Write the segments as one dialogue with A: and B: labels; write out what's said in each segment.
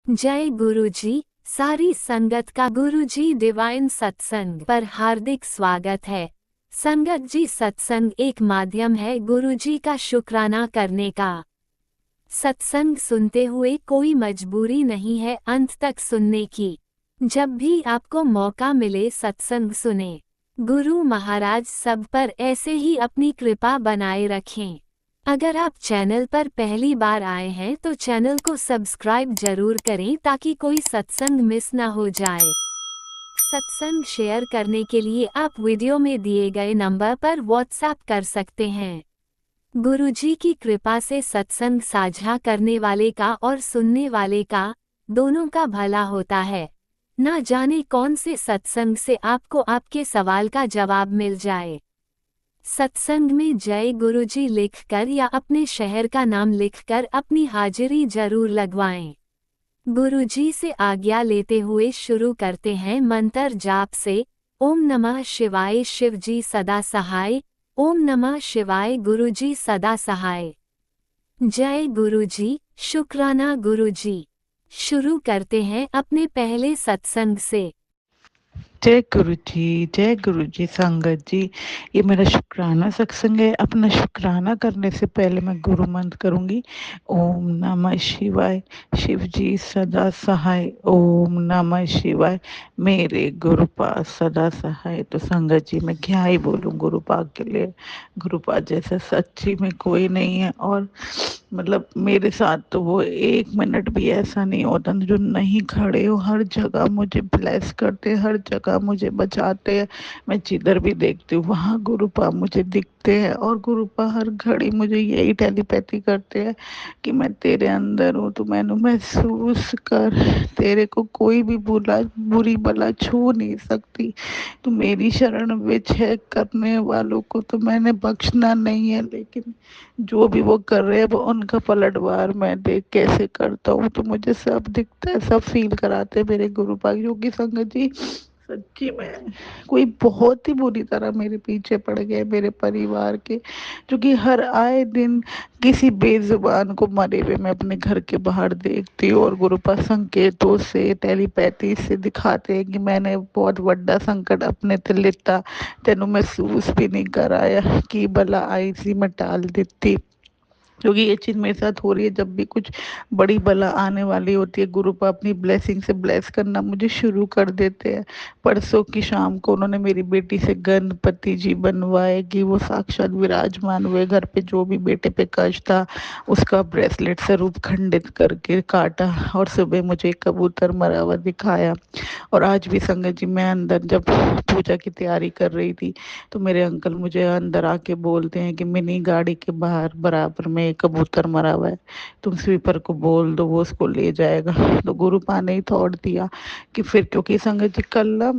A: जय गुरुजी। सारी संगत का गुरुजी डिवाइन सत्संग पर हार्दिक स्वागत है। संगत जी, सत्संग एक माध्यम है गुरुजी का शुक्राना करने का। सत्संग सुनते हुए कोई मजबूरी नहीं है अंत तक सुनने की। जब भी आपको मौका मिले सत्संग सुने। गुरु महाराज सब पर ऐसे ही अपनी कृपा बनाए रखें। अगर आप चैनल पर पहली बार आए हैं तो चैनल को सब्सक्राइब जरूर करें ताकि कोई सत्संग मिस ना हो जाए। सत्संग शेयर करने के लिए आप वीडियो में दिए गए नंबर पर व्हाट्सएप कर सकते हैं। गुरुजी की कृपा से सत्संग साझा करने वाले का और सुनने वाले का दोनों का भला होता है। ना जाने कौन से सत्संग से आपको आपके सवाल का जवाब मिल जाए। सत्संग में जय गुरुजी लिखकर या अपने शहर का नाम लिखकर अपनी हाजिरी जरूर लगवाएं। गुरुजी से आज्ञा लेते हुए शुरू करते हैं मंत्र जाप से। ओम नमः शिवाय, शिवजी सदा सहाय। ओम नमः शिवाय, गुरुजी सदा सहाय। जय गुरुजी, शुक्राना गुरुजी। शुरू करते हैं अपने पहले सत्संग से।
B: जय गुरु जी संगत जी। ये मेरा शुक्राना सत्संग है। अपना शुक्राना करने से पहले मैं गुरु मंत्र करूंगी। ओम नमः शिवाय, शिव जी सदा सहाय। ओम नमः शिवाय, मेरे गुरु पास सदा सहाय। तो संगत जी मैं क्या ही बोलूं गुरु पाक के लिए। गुरु पाक जैसा सच्ची में कोई नहीं है। और मतलब मेरे साथ तो वो एक मिनट भी ऐसा नहीं होता जो नहीं खड़े हो। हर जगह मुझे ब्लेस करते हैं, हर जगह मुझे बचाते हैं। मैं जिधर भी देखती हूँ वहाँ गुरुपा मुझे दिखते हैं। और गुरुपा हर घड़ी मुझे यही टेलीपैथी करते हैं कि मैं तेरे अंदर हूँ, तो मैंने महसूस कर। तेरे को कोई भी बुरी भला छू नहीं सकती। तो मेरी शरण विच है, करने वालों को तो मैंने बख्शना नहीं है। लेकिन जो भी वो कर रहे हैं वो उनका पलटवार मैं देख कैसे करता हूँ। तो मुझे सब दिखता है, सब फील कराते हैं मेरे गुरु पाक योगी संगत जी। सच्ची में कोई बहुत ही बुरी तरह मेरे पीछे पड़ गए मेरे परिवार के, जो कि हर आए दिन किसी बेजुबान को मरे हुए मैं अपने घर के बाहर देखती हूँ। और गुरुपा संकेतों से, टेलीपैथी से दिखाते हैं कि मैंने बहुत बड़ा संकट अपने ते लिता, तेनों महसूस भी नहीं कराया कि भला आई सी मैं टाल देती। क्योंकि ये चीज़ मेरे साथ हो रही है। जब भी कुछ बड़ी बला आने वाली होती है गुरुपा अपनी ब्लेसिंग से ब्लेस करना मुझे शुरू कर देते हैं। परसों की शाम को उन्होंने मेरी बेटी से गणपति जी बनवाए कि वो साक्षात विराजमान हुए घर पे। जो भी बेटे पे कष्ट था उसका ब्रेसलेट स्वरूप खंडित करके काटा। और सुबह मुझे एक कबूतर मरा हुआ दिखाया। और आज भी संगत जी मैं अंदर जब पूजा की तैयारी कर रही थी तो मेरे अंकल मुझे अंदर आके बोलते हैं कि मिनी गाड़ी के बाहर बराबर में एक कबूतर मरा हुआ है, तुम स्वीपर को बोल दो वो उसको ले जाएगा। तो गुरुपा ने ही थॉट दिया कि फिर, क्योंकि संगत जी कल ना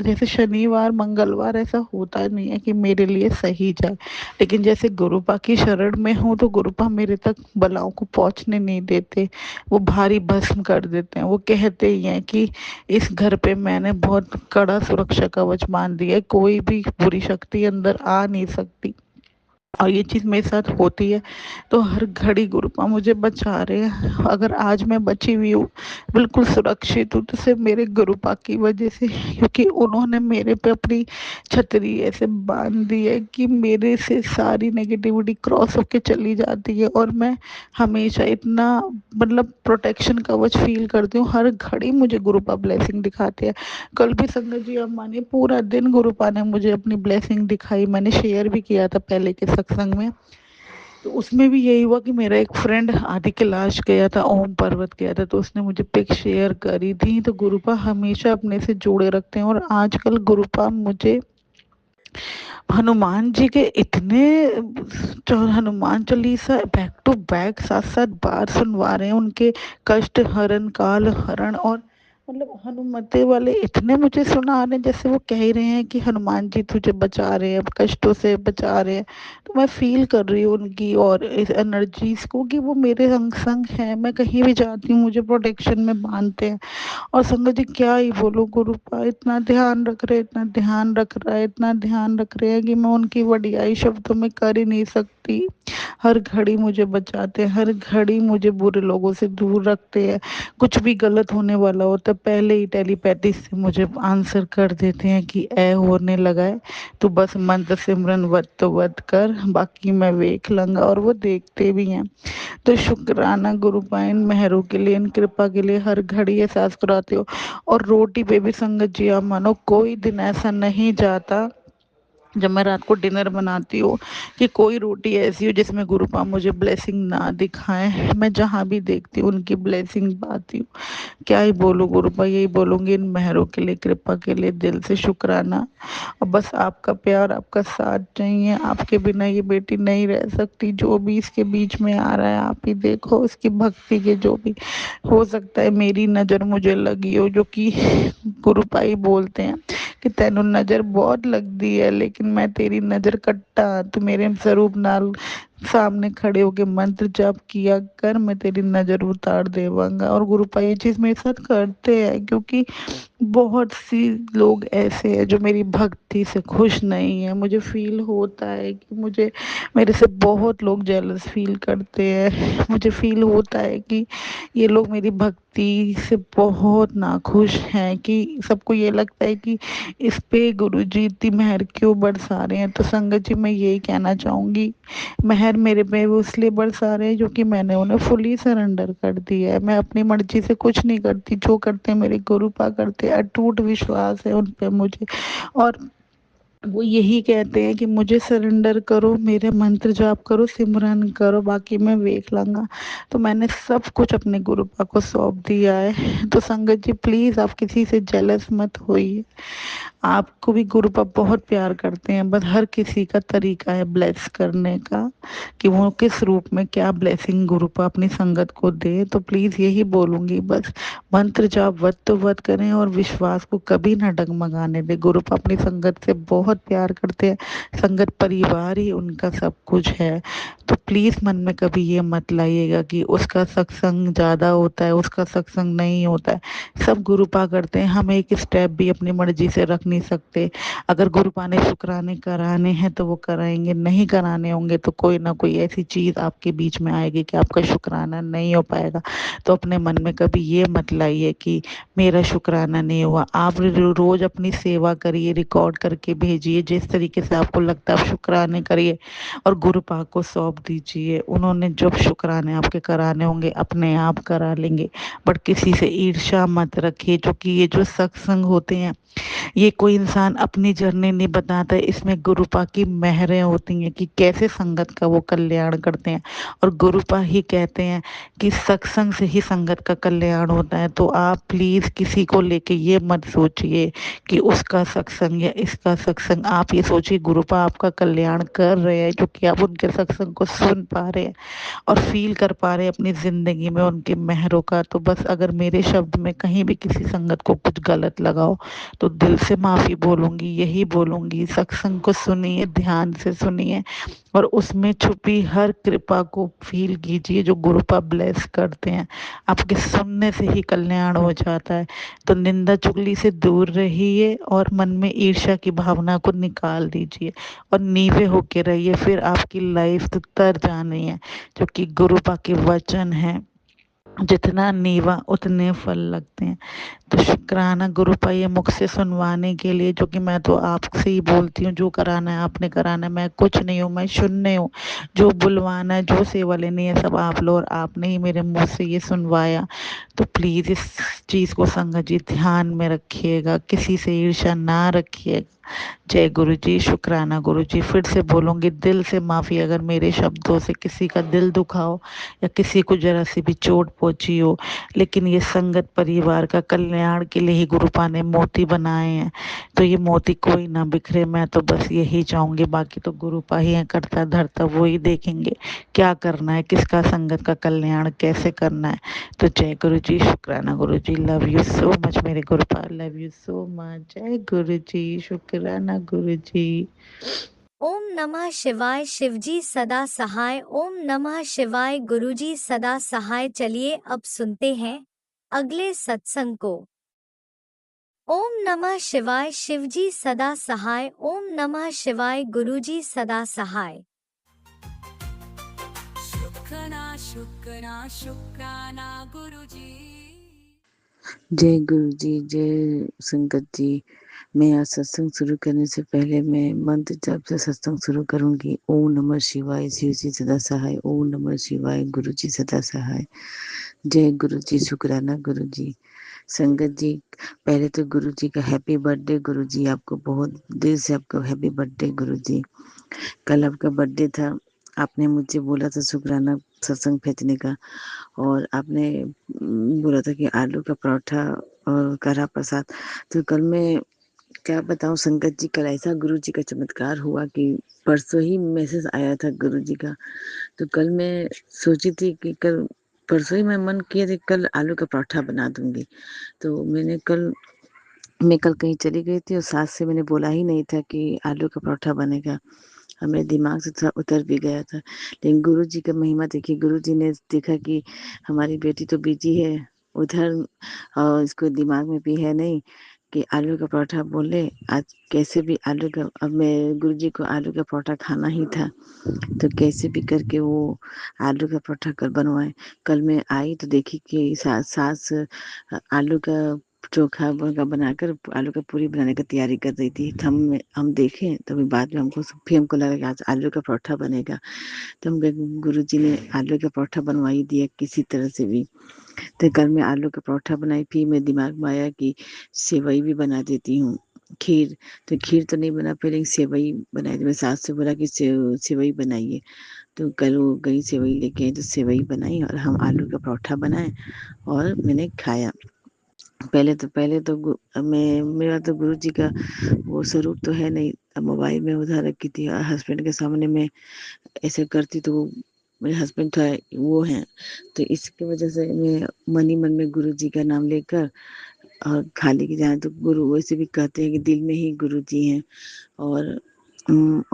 B: जैसे शनिवार मंगलवार ऐसा होता नहीं है कि मेरे लिए सही जाए। लेकिन जैसे गुरुपा की शरण में हूँ तो गुरुपा मेरे तक बलाओं को पहुँचने नहीं देते। वो भारी भस्म कर देते हैं। वो कहते ही हैं कि इस घर पे मैंने बहुत कड़ा सुरक्षा कवच बांध दिया है, कोई भी बुरी शक्ति अंदर आ नहीं सकती। और ये चीज़ मेरे साथ होती है तो हर घड़ी गुरुपा मुझे बचा रहे हैं। अगर आज मैं बची हुई हूँ, बिल्कुल सुरक्षित हूँ, तो सिर्फ मेरे गुरुपा की वजह से। क्योंकि उन्होंने मेरे पे अपनी छतरी ऐसे बांध दी है कि मेरे से सारी नेगेटिविटी क्रॉस होके चली जाती है। और मैं हमेशा इतना मतलब प्रोटेक्शन कवच फील करती हूँ। हर घड़ी मुझे गुरुपा ब्लेसिंग दिखाते हैं। कल भी संगत जी आप मानिए पूरा दिन गुरुपा ने मुझे अपनी ब्लेसिंग दिखाई। मैंने शेयर भी किया था पहले के सत्संग में। तो उसमें भी यही हुआ कि मेरा एक फ्रेंड आदि कैलाश गया था, ओम पर्वत गया था, तो उसने मुझे पिक शेयर करी थी। तो गुरुपा हमेशा अपने से जोड़े रखते हैं। और आजकल गुरुपा मुझे हनुमान जी के इतने Hanuman Chalisa back to back 7-7 बार सुनवा रहे हैं। उनके कष्ट हरण, काल हरण, और मतलब हनुमते वाले इतने मुझे सुना रहे हैं जैसे वो कह ही रहे हैं कि हनुमान जी तुझे बचा रहे हैं, अब कष्टों से बचा रहे हैं। तो मैं फील कर रही हूँ उनकी और इस एनर्जीज को कि वो मेरे संग संग है। मैं कहीं भी जाती हूँ मुझे प्रोटेक्शन में बांधते हैं। और संगत जी क्या ही बोलूं, गुरुपा इतना ध्यान रख रहे, इतना ध्यान रख रहा है, इतना ध्यान रख रहे हैं कि मैं उनकी वडियाई शब्दों में कर ही नहीं सकती। सकती। हर घड़ी मुझे बचाते हैं, हर घड़ी मुझे बुरे लोगों से दूर रखते हैं। कुछ भी गलत होने वाला होता है पहले ही टेलीपैथी से मुझे आंसर कर देते हैं कि ए होने लगा है, तो बस मंत्र सिमरन वत तो वत कर, बाकी मैं देख लूंगा। और वो देखते भी हैं। तो शुक्राना गुरु पाइन मेहरों के लिए, इन कृपा के लिए हर घड़ी एहसास कराते हो। और रोटी पे भी संगत जी आप मानो कोई दिन ऐसा नहीं जाता जब मैं रात को डिनर बनाती हूँ कि कोई रोटी ऐसी हो जिसमें गुरुपा मुझे ब्लेसिंग ना दिखाएं। मैं जहाँ भी देखती हूँ उनकी ब्लेसिंग पाती हूँ। क्या ही बोलूँ गुरुपा, यही बोलूँगी इन मेहरों के लिए, कृपा के लिए दिल से शुक्राना। और बस आपका प्यार, आपका साथ चाहिए। आपके बिना ये बेटी नहीं रह सकती। जो भी इसके बीच में आ रहा है आप ही देखो, इसकी भक्ति के जो भी हो सकता है मेरी नज़र मुझे लगी हो, जो कि गुरुपाई बोलते हैं कि तेनू नज़र बहुत लगती है लेकिन मैं तेरी नज़र कट्टा, तू मेरे स्वरूप नाल सामने खड़े होके मंत्र जाप किया कर, मैं तेरी नज़र उतार देवांगा। और गुरुपाई ये चीज़ मेरे साथ करते हैं क्योंकि बहुत सी लोग ऐसे हैं जो मेरी भक्ति से खुश नहीं है। मुझे फील होता है कि मुझे मेरे से बहुत लोग जेलस फील करते हैं। मुझे फील होता है कि ये लोग मेरी भक्ति से बहुत नाखुश हैं, कि सबको ये लगता है कि इस पे गुरुजी इतनी मेहर क्यों बरसा रहे हैं। तो संगत जी मैं यही कहना चाहूँगी, मेहर मेरे पे वो इसलिए बरसा रहे हैं जो कि मैंने उन्हें फुली सरेंडर कर दिया है। मैं अपनी मर्जी से कुछ नहीं करती, जो करते हैं मेरे गुरुपा करते हैं। अटूट विश्वास है उन पे मुझे। और वो यही कहते हैं कि मुझे सरेंडर करो, मेरे मंत्र जाप करो, सिमरन करो, बाकी मैं देख लूँगा। तो मैंने सब कुछ अपने गुरुपा को सौंप दिया है। तो संगत जी प्लीज़ आप किसी से जेलस मत होइए। आपको भी गुरुपा बहुत प्यार करते हैं, बस हर किसी का तरीका है ब्लेस करने का, कि वो किस रूप में क्या ब्लेसिंग गुरुपा अपनी संगत को दे। तो प्लीज़ यही बोलूँगी, बस मंत्र जाप वत तो वत करें और विश्वास को कभी ना डगमगाने दे। गुरुपा अपनी संगत से बहुत प्यार करते हैं, संगत परिवार ही उनका सब कुछ है। तो प्लीज़ मन में कभी ये मत लाइएगा कि उसका सत्संग ज़्यादा होता है, उसका सत्संग नहीं होता है। सब गुरुपा करते हैं, हम एक स्टेप भी अपनी मर्जी से रख नहीं सकते। अगर गुरुपा ने शुक्राने कराने हैं तो वो कराएंगे, नहीं कराने होंगे तो कोई ना कोई ऐसी चीज़ आपके बीच में आएगी कि आपका शुक्राना नहीं हो पाएगा। तो अपने मन में कभी ये मत लाइए कि मेरा शुक्राना नहीं हुआ। आप रोज़ अपनी सेवा करिए, रिकॉर्ड करके भेजिए, जिस तरीके से आपको लगता है आप शुक्राने करिए और गुरुपा को सौंप दीजिए। उन्होंने जब शुक्राने आपके कराने होंगे अपने आप करा लेंगे। बट किसी से ईर्ष्या मत रखिए, जो कि ये जो सत्संग होते हैं ये कोई इंसान अपनी जर्नी नहीं बताता है, इसमें गुरुपा की मेहरें होती हैं कि कैसे संगत का वो कल्याण करते हैं। और गुरुपा ही कहते हैं कि सत्संग से ही संगत का कल्याण होता है। तो आप प्लीज़ किसी को लेके ये मत सोचिए कि उसका सत्संग या इसका सत्संग, आप ये सोचिए गुरुपा आपका कल्याण कर रहे हैं क्योंकि आप उनके सत्संग को सुन पा रहे हैं और फील कर पा रहे हैं अपनी ज़िंदगी में उनके मेहरों का। तो बस अगर मेरे शब्द में कहीं भी किसी संगत को कुछ गलत लगा हो तो दिल से माफ़ी बोलूँगी, यही बोलूँगी सत्संग को सुनिए, ध्यान से सुनिए और उसमें छुपी हर कृपा को फील कीजिए जो गुरुपा ब्लेस करते हैं। आपके सुनने से ही कल्याण हो जाता है। तो निंदा चुगली से दूर रहिए और मन में ईर्ष्या की भावना को निकाल दीजिए और नीवे होके रहिए, फिर आपकी लाइफ तो तर जानी है। जो कि गुरुपा के वचन हैं, जितना नीवा उतने फल लगते हैं। तो शुक्राना गुरुपा ये मुख से सुनवाने के लिए, जो कि मैं तो आपसे ही बोलती हूँ, जो कराना है आपने कराना है, मैं कुछ नहीं हूँ, मैं शून्य हूँ। जो बुलवाना है, जो सेवा लेनी है सब आप लो और आपने ही मेरे मुंह से ये सुनवाया। तो प्लीज़ इस चीज़ को संगत जी ध्यान में रखिएगा, किसी से ईर्ष्या ना रखिएगा। जय गुरु जी, शुक्राना गुरु जी। फिर से बोलूँगी दिल से माफ़ी अगर मेरे शब्दों से किसी का दिल दुखा हो या किसी को ज़रा सी भी चोट पहुँची हो, लेकिन ये संगत परिवार का कल्याण के लिए ही गुरुपा ने मोती बनाए हैं। तो ये मोती कोई ना बिखरे, मैं तो बस यही चाहूँगी। बाकी तो गुरुपा ही है, करता धरता वो ही देखेंगे क्या करना है, किसका संगत का कल्याण कैसे करना है। तो जय गुरु जी, शुक्राना गुरु जी, लव यू सो मच मेरे गुरुपा, लव यू सो मच। जय गुरु जी, शुक्राना गुरु जी।
A: ओम नमः शिवाय। शिवजी सदा सहाय। ओम नमः शिवाय। गुरुजी सदा सहाय। चलिए अब सुनते हैं अगले सत्संग को। ओम नमः शिवाय। शिवजी सदा सहाय। ओम नमः शिवाय। गुरुजी सदा सहाय।
C: शुक्राना गुरुजी।
D: जय गुरु जी, जय संगत जी। मैं आज सत्संग शुरू करने से पहले मैं मंत्र जप से सत्संग शुरू करूंगी। ओम नमः शिवाय, शिव जी सदा सहाय। ओम नमः शिवाय, गुरु जी सदा सहाय। जय गुरु जी, शुक्राना गुरु जी। संगत जी, पहले तो गुरु जी का हैप्पी बर्थडे। गुरु जी आपको बहुत दिल से आपका हैप्पी बर्थडे गुरु जी। कल आपका बर्थडे था, आपने मुझे बोला था शुक्राना सत्संग भेजने का, और आपने बोला था कि आलू का पराठा और कढ़ा प्रसाद। तो कल मैं क्या बताऊं संगत जी, कल ऐसा गुरु जी का चमत्कार हुआ कि परसों ही मैसेज आया था गुरु जी का। तो कल मैं सोची थी कि कल परसों ही मैं मन किया था कल आलू का पराठा बना दूंगी। तो मैं कल कहीं चली गई थी और सास से मैंने बोला ही नहीं था कि आलू का पराठा बनेगा। मेरे दिमाग से था, उतर भी गया था। लेकिन गुरु जी का महिमा देखिए, गुरु जी ने देखा कि हमारी बेटी तो बिजी है उधर, और इसको दिमाग में भी है नहीं कि आलू का पराठा बोले। आज कैसे भी आलू का, अब मैं गुरु जी को आलू का पराठा खाना ही था, तो कैसे भी करके वो आलू का पराठा कल बनवाए। कल मैं आई तो देखी कि सास आलू का चोखा बनाकर आलू का पूरी बनाने की तैयारी कर रही थी। तो हम देखे, तभी बाद में फिर हमको लगा कि आज आलू का पराठा बनेगा। तो हम गुरु जी ने आलू का पराठा बनवा ही दिया किसी तरह से भी। तो कल मैं आलू का पराठा बनाई, फिर मेरे दिमाग में आया कि सेवई भी बना देती हूँ। खीर, तो खीर तो नहीं बना पाई, लेकिन सेवई बनाई थी। मैं सास से बोला कि सेवई बनाइए। तो कल वो गई सेवई लेके आई, तो सेवई बनाई और हम आलू का पराठा बनाए और मैंने खाया। पहले तो मैं, मेरा तो गुरु जी का वो स्वरूप तो है नहीं। अब मोबाइल में उधर रखी थी और हस्बैंड के सामने मैं ऐसे करती तो वो मेरे हस्बैंड था वो हैं, तो इसकी वजह से मैं मन ही मन में गुरु जी का नाम लेकर और खाली की जाए। तो गुरु वैसे भी कहते हैं कि दिल में ही गुरु जी हैं, और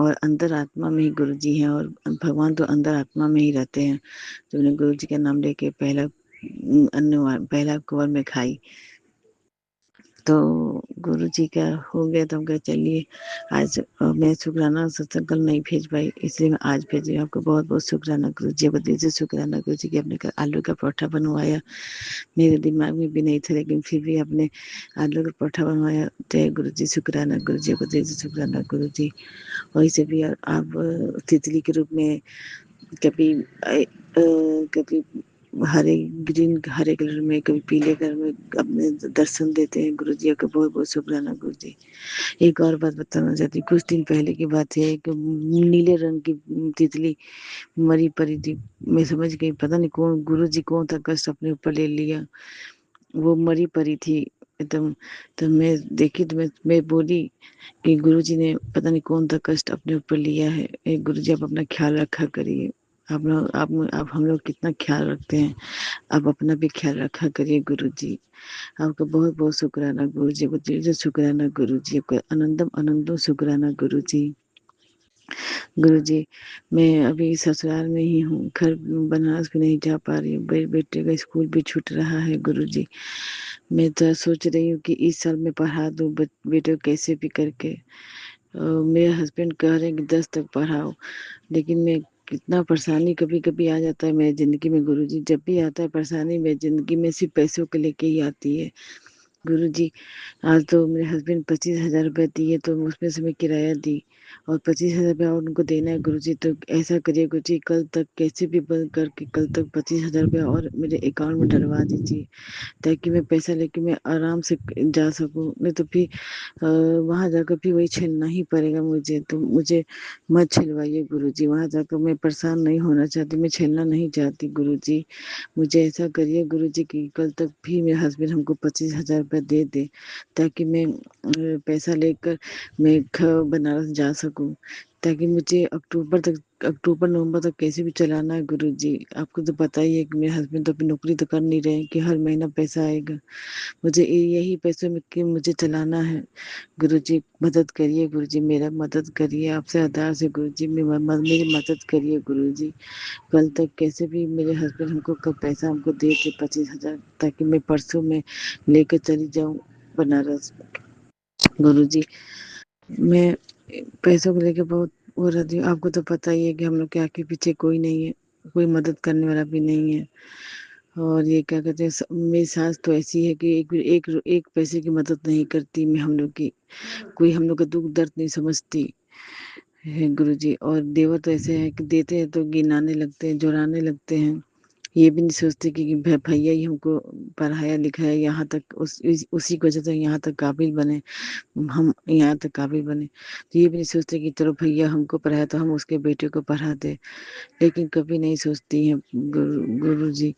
D: और अंदर आत्मा में ही गुरु जी हैं, और भगवान तो अंदर आत्मा में ही रहते हैं। तो उन्हें गुरु जी का नाम लेके पहला पहला कुंवर में खाई। तो गुरु जी का हो गया, तो हम कहा चलिए आज मैं शुक्राना सत्संग कल नहीं भेज पाई, इसलिए मैं आज भेज रही हूँ। आपको बहुत बहुत शुक्राना गुरु जी, बदल से शुक्राना गुरु जी कि आपने आलू का पराठा बनवाया। मेरे दिमाग में भी नहीं था, लेकिन फिर भी आपने आलू का पराठा बनवाया। जय गुरु जी, शुक्राना गुरु जी, बदल से शुक्राना गुरु जी। वही से भी आप तितली के रूप में कभी कभी हरे ग्रीन हरे कलर में, कभी पीले कलर में अपने दर्शन देते हैं। गुरु जी का बहुत बहुत शुक्राना गुरु जी। एक और बात बताना चाहती हूँ, कुछ दिन पहले की बात है, एक नीले रंग की तितली मरी पड़ी थी। मैं समझ गई पता नहीं कौन गुरु जी कौन सा कष्ट अपने ऊपर ले लिया, वो मरी पड़ी थी एकदम। तो मैं देखी तो मैं बोली कि गुरु जी ने पता नहीं कौन सा कष्ट अपने ऊपर लिया है। गुरु जी आप अपना ख्याल रखा करिए। आप हम लोग कितना ख्याल रखते हैं, आप अपना भी ख्याल रखा करिए गुरु जी। आपका बहुत बहुत शुक्राना गुरु जी, दिल से शुक्राना गुरु जी, आपका अनंतम अनंतम शुक्राना गुरु जी। गुरु जी, मैं अभी ससुराल में ही हूँ, घर बनारस भी नहीं जा पा रही हूँ। बेटे का स्कूल भी छूट रहा है गुरु जी। मैं तो सोच रही हूँ कि इस साल मैं पढ़ा दूँ बेटे को कैसे भी करके। मेरे हस्बैंड कह रहे हैं कि 10 तक पढ़ाओ, लेकिन मैं कितना परेशानी कभी कभी आ जाता है मेरी ज़िंदगी में गुरु जी। जब भी आता है परेशानी मेरी ज़िंदगी में, सिर्फ पैसों को लेके ही आती है गुरु जी। आज तो मेरे हस्बैंड 25,000 रुपये दिए, तो उसमें से मैं किराया दी, और 25,000 रुपये और उनको देना है गुरु जी। तो ऐसा करिए गुरु जी, कल तक कैसे भी बंद करके कल तक 25,000 रुपये और मेरे अकाउंट में डलवा दीजिए, ताकि मैं पैसा लेके मैं आराम से जा सकूँ। नहीं तो फिर वहाँ जाकर भी वही झेलना ही पड़ेगा मुझे। तो मुझे मत झेलवाइए गुरु जी, वहाँ जाकर मैं परेशान नहीं होना चाहती, मैं झेलना नहीं चाहती गुरु जी। मुझे ऐसा करिए गुरु जी कि कल तक भी मेरे हस्बैंड हमको 25,000 रुपये दे दे, ताकि मैं पैसा लेकर मैं बनारस जा सकूँ, ताकि मुझे अक्टूबर नवंबर तक कैसे भी चलाना है गुरु जी। आपको तो पता ही है कि मेरे हस्बैंड तो अपनी नौकरी तो कर नहीं रहे कि हर महीना पैसा आएगा। मुझे यही पैसों में कि मुझे चलाना है गुरु जी। मदद करिए गुरु जी, मेरा मदद करिए, आपसे अरदास है गुरु जी, मेरी मदद करिए गुरु जी। कल तक कैसे भी मेरे हस्बैंड हमको कब पैसा हमको दे दे 25,000, ताकि मैं परसों में लेकर चली जाऊँ बनारस गुरु जी। मैं पैसों को लेके बहुत वो रहती हूँ। आपको तो पता ही है कि हम लोग के आगे पीछे कोई नहीं है। कोई मदद करने वाला भी नहीं है। और ये क्या कहते हैं, मेरी सास तो ऐसी है कि एक पैसे की मदद नहीं करती मैं हम लोग की, कोई हम लोग का दुख दर्द नहीं समझती है गुरुजी। और देवर तो ऐसे हैं कि देते हैं तो गिनाने लगते हैं, जुराने लगते हैं। ये भी नहीं सोचते कि भैया ही हमको पढ़ाया लिखाया, यहाँ तक उसी की वजह से यहाँ तक काबिल बने, हम यहाँ तक काबिल बने। तो ये भी नहीं सोचते कि चलो भैया हमको पढ़ाया तो हम उसके बेटे को पढ़ा दे, लेकिन कभी नहीं सोचती हैं गुरु जी।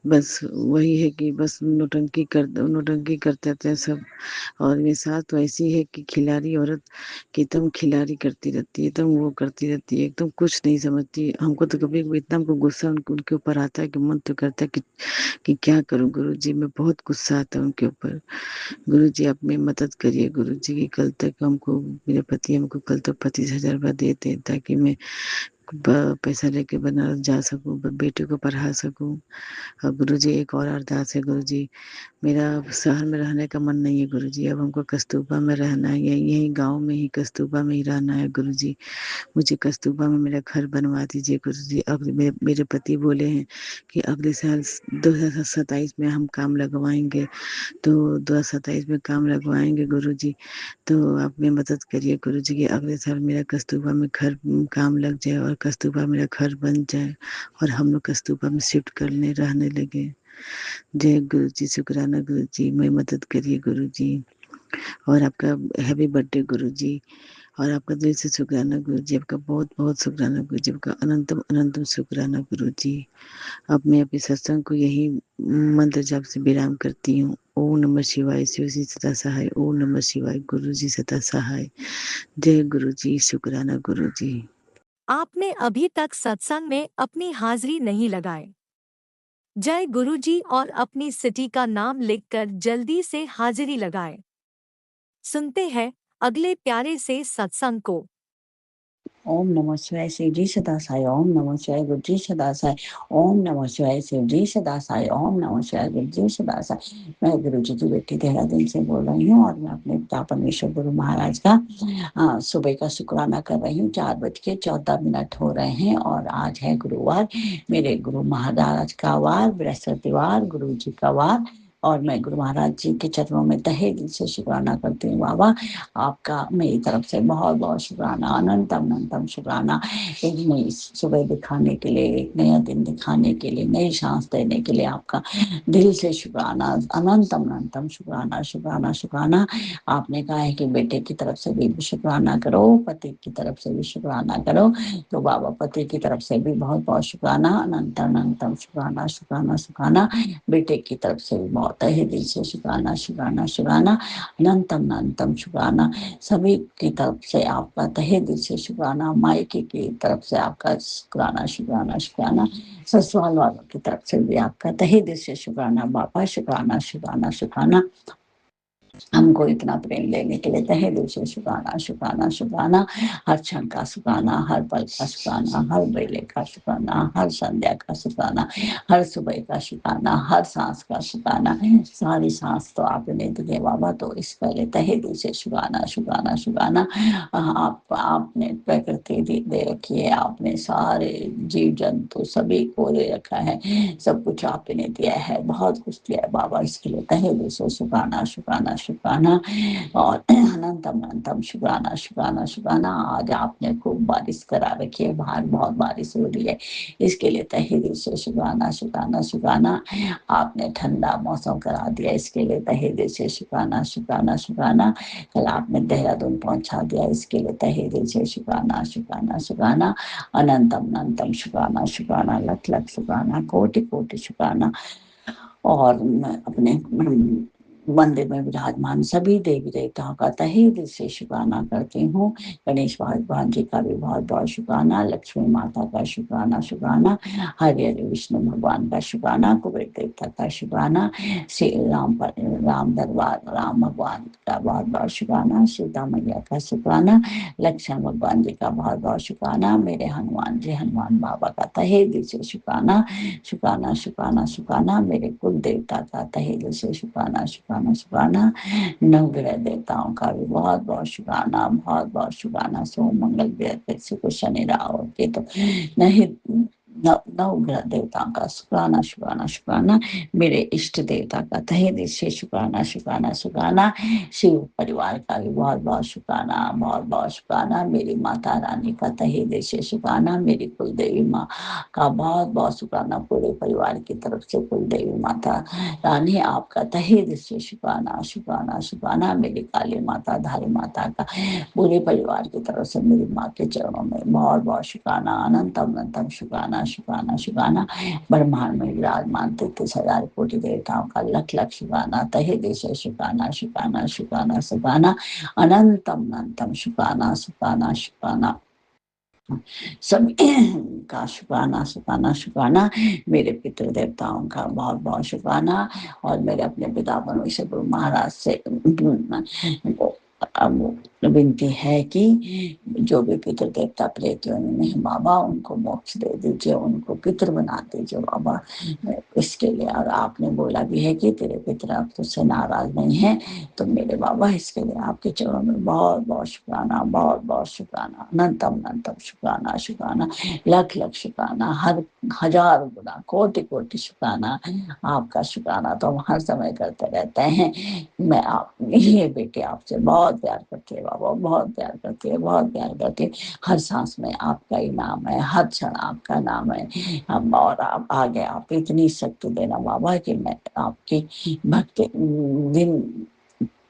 D: बस वही है कि बस नौटंकी करते रहते हैं सब। और मेरी सास तो ऐसी है कि खिलाड़ी औरत कि एकदम खिलाड़ी करती रहती है, एकदम वो करती रहती है, एकदम कुछ नहीं समझती। हमको तो कभी कभी इतना हमको गुस्सा उनके ऊपर आता है कि मन तो करता है कि क्या करूं गुरु जी, मैं बहुत गुस्सा आता है उनके ऊपर। गुरु जी आप मेरी मदद करिए गुरु जी की कल तक हमको, मेरे पति हमको कल तक 25,000 रुपया देते ताकि मैं पैसा लेके बनारस जा सकूं, बेटे को पढ़ा सकूं। और गुरुजी एक और अरदास है गुरुजी, मेरा शहर में रहने का मन नहीं है गुरुजी, अब हमको कस्तूरबा में रहना है, यही गांव में ही कस्तूरबा में ही रहना है गुरुजी। मुझे कस्तूरबा में मेरा घर बनवा दीजिए गुरुजी। अब मेरे पति बोले हैं कि अगले साल 2027 में हम काम लगवाएंगे, तो 2027 में काम लगवाएंगे गुरुजी। तो आप मेरी मदद करिए गुरुजी कि अगले साल मेरा कस्तूरबा में घर काम लग जाए और कस्तूरबा मेरा घर बन जाए और हम लोग कस्तूरबा में शिफ्ट करने रहने लगे। जय गुरु जी, शुक्राना गुरु जी, मैं मदद करिए गुरु जी। और आपका हैप्पी बर्थडे गुरु जी। और आपका दिल से शुक्राना गुरु जी, आपका बहुत बहुत शुक्राना गुरु जी, आपका अनंतम अनंतम शुक्राना गुरु जी। अब मैं अपने सत्संग को यही मंत्र जाप से विराम करती हूँ। ओम नमः शिवाय, शिव जी सदा सहाय। ओम नमः शिवाय, गुरु जी सदा सहाय। जय गुरु जी, शुक्राना गुरु जी।
E: आपने अभी तक सत्संग में अपनी हाजिरी नहीं लगाए। जय गुरुजी और अपनी सिटी का नाम लिखकर जल्दी से हाजिरी लगाएं। सुनते हैं अगले प्यारे से सत्संग को।
F: ओम नमः शिवाय, शिव जी सदा साई। ओम नमः शिवाय, गुरु जी सदा साई। ओम नमः शिवाय, शिव जी सदा साई। ओम नमः शिवाय, गुरु जी सदा साई। मैं गुरु जी की बेटी देहरादून से बोल रही हूँ और मैं अपने पिता परमेश्वर गुरु महाराज का सुबह का शुक्राना कर रही हूँ। 4:14 हो रहे हैं और आज है गुरुवार, मेरे गुरु महाराज का वार, बृहस्पतिवार, गुरु जी का वार। और मैं गुरु महाराज जी के चरणों में तहे दिल से शुक्राना करती हूँ। बाबा आपका मेरी तरफ से बहुत बहुत शुक्राना, अनंतम अनंतम शुक्राना। एक नई सुबह दिखाने के लिए, एक नया दिन दिखाने के लिए, नई सांस देने के लिए आपका दिल से शुक्राना, अनंतम अनंतम शुक्राना शुक्राना शुक्राना। आपने कहा है कि बेटे की तरफ से भी शुक्राना करो, पति की तरफ से भी शुक्राना करो। तो बाबा पति की तरफ से भी बहुत बहुत शुक्राना, अनंतम अनंतम शुक्राना शुक्राना शुक्राना। बेटे की तरफ से भी बहुत तहे दिल से शुक्राना शुक्राना शुक्राना, अनंतम अनंतम शुक्राना। सभी की तरफ से आपका तहे दिल से शुक्राना। मायके की तरफ से आपका शुक्राना शुक्राना शुक्राना। ससुराल वालों की तरफ से भी आपका तहे दिल से शुक्राना। बाबा शुक्राना शुक्राना शुक्राना। हमको इतना प्रेम देने के लिए तहे दिल से शुक्राना शुक्राना शुक्राना। हर क्षण का शुक्राना, हर पल का शुक्राना, हर बेले का शुक्राना, हर संध्या का शुक्राना, हर सुबह का शुक्राना, हर सांस का शुक्राना। सारी सांस तो आपने दी है बाबा, तो इस पहले तहे दिल से शुक्राना शुक्राना शुक्राना। आपने प्रकृति दे रखी है, आपने सारे जीव जंतु सभी को दे रखा है, सब कुछ आपने दिया है, बहुत कुछ दिया है बाबा, इसके लिए तहे दिल से शुक्राना शुक्राना शुक्राना। और अनंतम अनंतम शुक्राना शुक्राना शुक्राना। आज आपने खूब बारिश करा रखी है, बाहर बहुत बारिश हो रही है, इसके लिए तहे दिल से शुक्राना शुक्राना शुक्राना। आपने ठंडा मौसम करा दिया, इसके लिए तहे दिल से शुक्राना शुक्राना शुक्राना। कल आपने देहरादून पहुंचा दिया, इसके लिए तहे दिल से शुक्राना शुक्राना शुक्राना। अनंतम अनंतम शुक्राना शुक्राना, लख लख शुक्राना, कोटि कोटि शुक्राना। और मैं अपने मंदिर में विराजमान सभी देवी देवताओं का तहे दिल से शुक्राना करती हूँ। गणेश भगवान जी का भी बहुत बहुत शुक्राना, लक्ष्मी माता का शुक्राना शुक्राना, हरे हरे विष्णु भगवान का शुक्राना, कुबेर देवता का शुक्राना, श्री राम दरबार राम भगवान का बहुत बहुत शुक्राना, सीता मैया का शुक्राना, लक्ष्मण भगवान जी का बहुत बहुत शुक्राना, मेरे हनुमान जी हनुमान बाबा का तहे दिल से शुक्राना शुक्राना शुक्राना शुक्राना। मेरे कुल देवता का तहे दिल से शुक्राना शुक्राना शुक्राना। नवग्रह देवताओं का भी बहुत बहुत शुक्राना, बहुत बहुत शुक्राना। सोम मंगल बृहस्पति शुक्र शनि राहु केतु नहीं नौ ग्रह देवताओं का शुक्राना शुक्राना शुक्राना, मेरे इष्ट देवता का तहे दिल से शुक्राना शुक्राना शुक्राना, शिव परिवार का भी बहुत बहुत शुक्राना, बहुत बहुत शुक्राना, मेरी माता रानी का तहे दिल से शुक्राना, मेरी कुल देवी माँ का बहुत बहुत शुक्राना, पूरे परिवार की तरफ से कुल देवी माता रानी आपका तहे दिल से शुक्राना शुक्राना शुक्राना, मेरी काली माता धारी माता का पूरे परिवार की तरफ से मेरी माँ के चरणों में बहुत बहुत शुक्राना, अनंतम अनंतम शुक्राना शुक्राना शुक्राना, ब्रह्मांड में विराजमान 33,000 कोटि देवताओं का लख लख शुक्राना, तहे दिल से शुक्राना शुक्राना शुक्राना शुक्राना, अनंतम अनंतम शुक्राना शुक्राना शुक्राना, सभी का शुक्राना शुक्राना शुक्राना, मेरे पितृ देवताओं का बहुत बहुत शुक्राना, और मेरे अपने पिता परमेश्वर गुरु महाराज से अब विनती है कि जो भी पितृ देवता प्रेत योनि में हैं बाबा, उनको मोक्ष दे दीजिए, उनको पितृ बना दीजिए बाबा। इसके लिए, और आपने बोला भी है कि तेरे पितृ अब तुझसे नाराज नहीं है, तो मेरे बाबा इसके लिए आपके चरणों में बहुत बहुत शुक्राना, बहुत बहुत शुक्राना, अनंतम अनंतम शुक्राना शुक्राना, लख लख शुक्राना, हर हजार गुना कोटि कोटि शुक्राना, आपका शुक्राना तो हम हर समय करते रहते हैं। मैं आप ये बेटे आपसे बहुत प्यार करती है बाबा, बहुत प्यार करती है, बहुत प्यार करती है, हर सांस में आपका ही नाम है, हर क्षण आपका नाम है। हम और आप आगे आप इतनी शक्ति देना बाबा कि मैं आपकी भक्ति दिन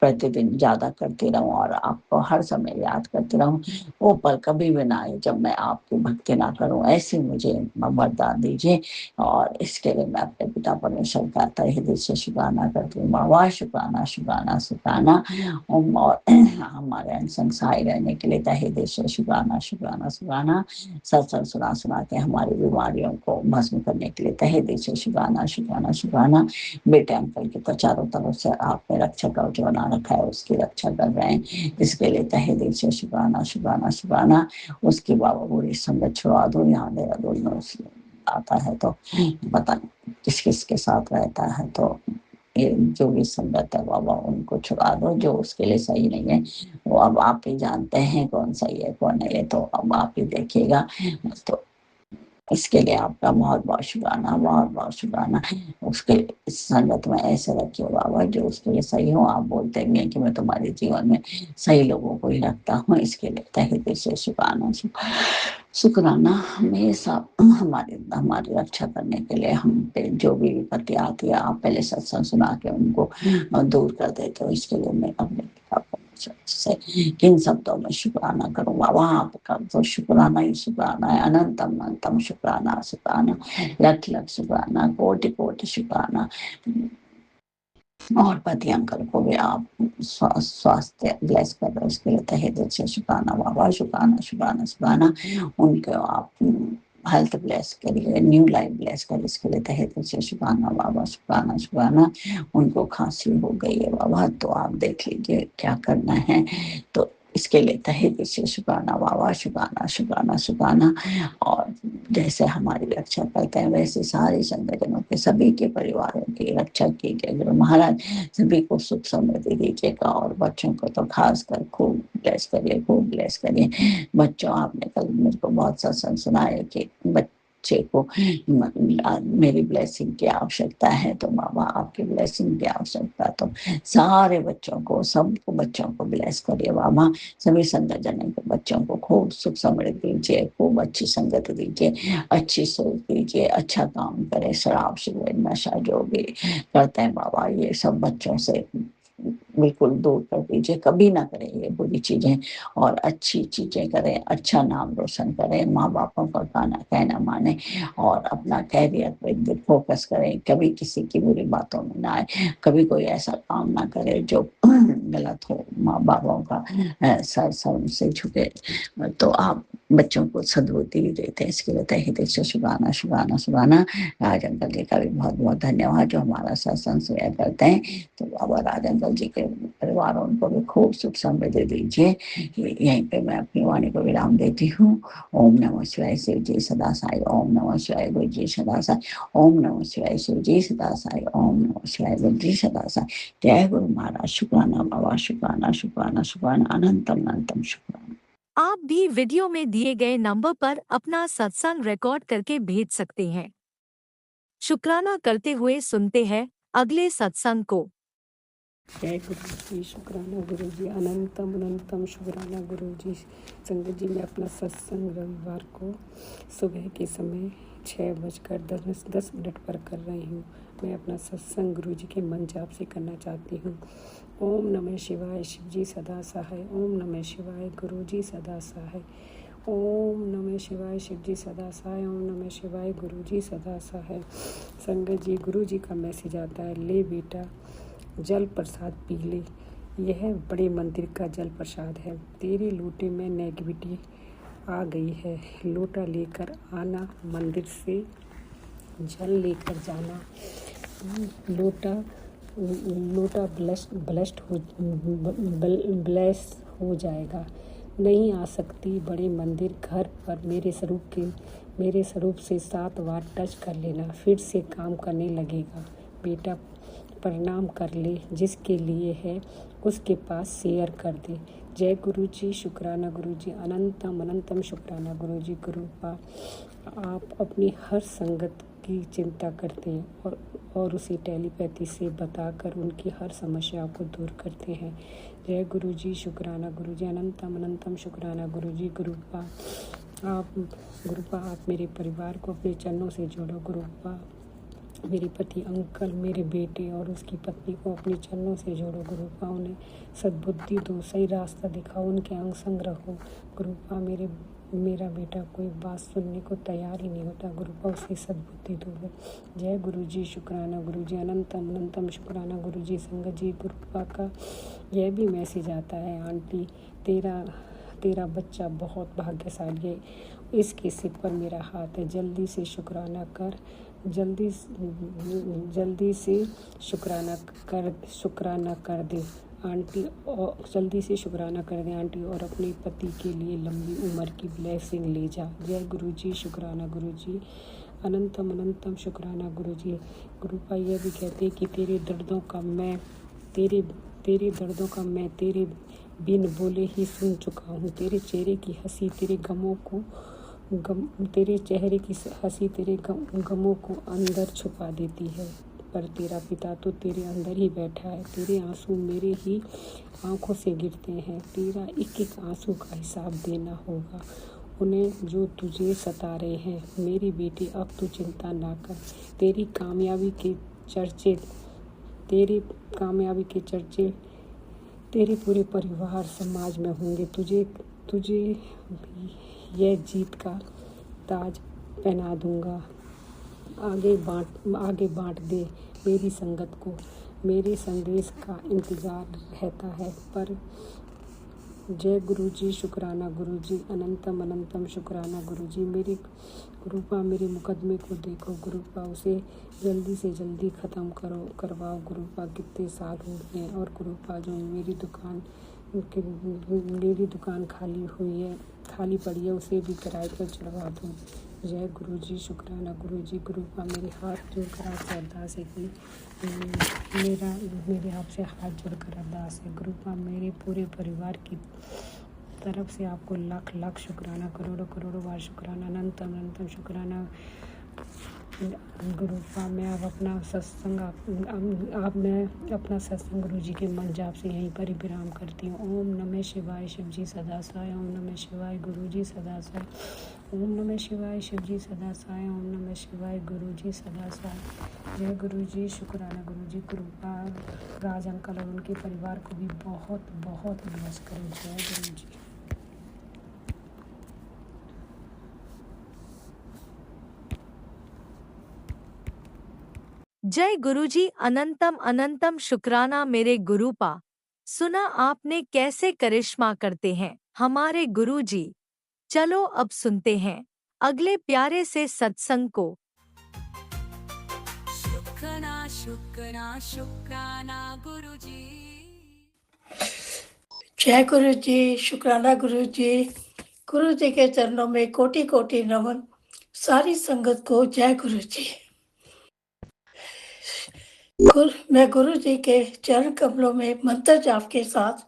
F: प्रतिदिन ज्यादा करती रहूं और आपको हर समय याद करती रहूं। वो पल कभी भी ना आए जब मैं आपकी भक्ति ना करूं, ऐसी मुझे वरदान दीजिए। और इसके लिए मैं अपने पिता परमेश्वर का तहे दिल से शुक्राना करती हूँ बाबा, शुक्राना शुक्राना शुक्राना। और हमारे अनसंग सहाय रहने के लिए तहे दिल से शुक्राना शुक्राना शुक्राना। सत्संग सुना सुना के हमारी बीमारियों को भस्म करने के लिए तहे दिल से शुक्राना शुक्राना शुक्राना। बेटे अंकल की तो चारों तरफ से आपने रक्षा कवच बना रखा है, उसकी रक्षा कर रहे हैं, इसके लिए तहे दिल से शुक्राना शुक्राना शुक्राना। उसकी बाबा बुरी संगत छुड़ा दो, यहाँ देहरादून में उसमें आता है तो पता नहीं किस किस के साथ रहता है, तो ये जो भी संगत है बाबा उनको छुड़ा दो, जो उसके लिए सही नहीं है वो अब आप ही जानते हैं कौन सही है कौन नहीं है, तो अब आप ही देखिएगा। तो इसके लिए आपका बहुत बहुत शुक्राना, बहुत बहुत शुक्राना। उसके इस संगत में ऐसे रखिए बाबा जो उसके लिए सही हो। आप बोलते हैं कि मैं तुम्हारे जीवन में सही लोगों को ही रखता हूँ, इसके लिए तहे दिल से शुक्राना शुक्राना। हमेशा हमारी हमारी रक्षा करने के लिए हम पे जो भी विपत्ति आती है आप पहले सत्संग सुना के उनको दूर कर देते हो। इसके लिए मैं अपने पिता से किन शब्दों में शुक्राना करूँ बाबा, आपका तो शुक्राना ही शुक्राना है, अनंतम अनंतम शुक्राना शुक्राना, लख लख शुक्राना, कोटि कोटि शुक्राना। और पति अंकल को भी आप स्वास्थ्य ब्लेस कर दो, इसके लिए तहे दिल से शुक्राना बाबा, शुक्राना शुक्राना शुक्राना। उनको आप हेल्थ ब्लेस करिए, न्यू लाइफ ब्लेस कर, इसके लिए तहे दिल से शुक्राना बाबा, शुक्राना शुक्राना। उनको खांसी हो गई है बाबा, तो आप देख लीजिए क्या करना है, तो इसके लिए तहे दिल से शुक्राना बाबा, शुक्राना शुक्राना शुक्राना। और जैसे हमारी रक्षा करते हैं वैसे सारे संगठनों के सभी के परिवारों की रक्षा कीजिए गुरु महाराज, सभी को सुख समृद्धि दीजिएगा। और बच्चों को तो खास कर खूब ब्लेस करिए, खूब ब्लेस करिए। बच्चों, आपने कल मेरे को बहुत सत्संग सुनाया कि बच्चे को मेरी ब्लेसिंग की आवश्यकता है, तो बाबा आपकी ब्लेसिंग की आवश्यकता, तो सारे बच्चों को, सबको बच्चों को ब्लेस करिए बाबा। सभी संगठन के बच्चों को खूब सुख समृद्धि दीजिए, खूब अच्छी संगत दीजिए, अच्छी सोच दीजिए, अच्छा काम करे। शराब सिगरेट नशा जो भी करते हैं बाबा, ये सब बच्चों से बिल्कुल दूर कर दीजिए, कभी ना करें ये बुरी चीजें, और अच्छी चीजें करें, अच्छा नाम रोशन करें, माँ बापों का कहना माने, और अपना कैरियर पे फोकस करें, कभी किसी की बुरी बातों में ना आए, कभी कोई ऐसा काम ना करे जो गलत हो, माँ बापों का सर से झुके। तो आप बच्चों को सद्बुद्धि देते हैं, इसके लिए तहे दिल से शुक्राना शुक्राना शुक्राना। राज अंकल जी का भी बहुत बहुत धन्यवाद जो हमारा सत्संग शेयर करते हैं। तो बाबा राज अंकल जी के परिवार, उनको भी खूब सुख समृद्धि दीजिए। यहीं पे मैं अपनी वाणी को विराम देती हूँ। ओम नमः शिवाय, शिव जी सदा साई। ओम नमः शिवाय, गुरु जी सदा साई। ओम नमः शिवाय, शिव जी सदा साई। ओम नमः शिवाय, गुरु जी सदा साई। जय गुरु महाराज। शुक्राना बाबा, शुक्राना शुक्राना शुक्राना, अनंतम अनंतम शुक्राना।
E: आप भी वीडियो में दिए गए नंबर पर अपना सत्संग रिकॉर्ड करके भेज सकते हैं। शुक्राना करते हुए सुनते हैं अगले सत्संग को।
G: जय गुरु जी, शुक्राना गुरु जी, अनंतम अनंतम शुक्राना गुरु जी। संगत जी, मैं अपना सत्संग रविवार को सुबह के समय 6:10 पर कर रही हूँ। मैं अपना सत्संग गुरु जी के मन जाप से करना चाहती हूँ। ओम नमः शिवाय, शिव जी सदा सहाय। ओम नमः शिवाय, गुरु जी सदा सहाय। ओम नमः शिवाय, शिव जी सदा सहाय। ओम नमः शिवाय, गुरु जी सदा सहाय। संगत जी, गुरु जी का मैसेज आता है, ले बेटा जल प्रसाद पी ले, यह बड़े मंदिर का जल प्रसाद है। तेरे लोटे में नेगेटिविटी आ गई है, लोटा लेकर आना, मंदिर से जल लेकर जाना। लोटा ब्लेस हो जाएगा। नहीं आ सकती बड़े मंदिर, घर पर मेरे स्वरूप से 7 बार टच कर लेना, फिर से काम करने लगेगा। बेटा प्रणाम कर ले, जिसके लिए है उसके पास शेयर कर दे। जय गुरु जी, शुक्राना गुरु जी, अनंतम अनंतम शुक्राना गुरु जी। कृपा आप अपनी हर संगत की चिंता करते हैं और उसे टेलीपैथी से बताकर उनकी हर समस्या को दूर करते हैं। जय गुरु जी, शुक्राना गुरु जी, अनंतम अनंतम शुक्राना गुरु जी। गुरुपा आप मेरे परिवार को अपने चरणों से जोड़ो। गुरुपा मेरे पति अंकल, मेरे बेटे और उसकी पत्नी को अपने चरणों से जोड़ो। गुरुपा उन्हें सद्बुद्धि दो, सही रास्ता दिखाओ, उनके अंग संग रहो। गुरुपा मेरा बेटा कोई बात सुनने को तैयार ही नहीं होता। गुरुपा उसे सद्बुद्धि दो। जय गुरु जी, शुक्राना गुरु जी, अनंतम अनंतम शुक्राना गुरु जी। संगत जी, गुरुपा का यह भी मैसेज आता है, आंटी तेरा बच्चा बहुत भाग्यशाली है, इसके सिर पर मेरा हाथ है, जल्दी से शुक्राना कर, जल्दी से शुक्राना कर दे आंटी, और जल्दी से शुक्राना कर दे आंटी, और अपने पति के लिए लंबी उम्र की ब्लेसिंग ले जा। जय गुरु जी, शुक्राना गुरु जी, अनंतम अनंतम शुक्राना गुरु जी। गुरुपा यह भी कहते हैं कि तेरे दर्दों का मैं तेरे बिन बोले ही सुन चुका हूँ। तेरे चेहरे की हंसी तेरे गमों को अंदर छुपा देती है, पर तेरा पिता तो तेरे अंदर ही बैठा है। तेरे आंसू मेरे ही आंखों से गिरते हैं, तेरा एक एक आंसू का हिसाब देना होगा उन्हें जो तुझे सता रहे हैं। मेरी बेटी, अब तू चिंता ना कर, तेरी कामयाबी के चर्चे तेरे पूरे परिवार समाज में होंगे। तुझे यह जीत का ताज पहना दूंगा। आगे बांट दे मेरी संगत को, मेरे संदेश का इंतज़ार रहता है। पर जय गुरु जी, शुक्राना गुरु जी, अनंतम अनंतम शुक्राना गुरु जी। मेरी गुरुपा मेरे मुकदमे को देखो। गुरुपा उसे जल्दी से जल्दी ख़त्म करवाओ। गुरुपा कितने साल हो गए हैं, और गुरुपा जो मेरी दुकान खाली पड़ी है, उसे भी किराए पर चढ़वा दो। जय गुरु जी, शुक्राना गुरु जी। गुरुपा मेरे हाथ जोड़कर आपसे अरदास है कि मेरे आपसे हाथ जोड़कर अरदास है। गुरुपा मेरे पूरे परिवार की तरफ से आपको लाख लाख शुक्राना, करोड़ों बार शुक्राना, अनंतम अनंतम शुक्राना। गुरुपा मैं अब अपना सत्संग गुरु जी के मन जाप से यहीं पर ही विराम करती हूँ। ओम नमः शिवाय, शिव जी सदा सहाय। ओम नमः शिवाय, गुरु जी सदा सहाय। ओम नमः शिवाय, शिव जी सदा सहाय। ओम नमः शिवाय, गुरु जी सदा सहाय। जय गुरु जी, शुक्राना गुरु जी। कृपा राज अंकल और उनके परिवार को भी बहुत बहुत ब्लेस करें। जय गुरु जी।
E: जय गुरुजी, अनंतम अनंतम शुक्राना मेरे गुरुपा। सुना आपने कैसे करिश्मा करते हैं हमारे गुरुजी। चलो अब सुनते हैं अगले प्यारे से सत्संग को।
C: शुक्राना गुरुजी।
H: जय गुरु जी, शुक्राना गुरु जी। गुरु जी के चरणों में कोटि कोटि नमन। सारी संगत को जय गुरु जी। मैं गुरु जी के चरण कमलों में मंत्र जाप के साथ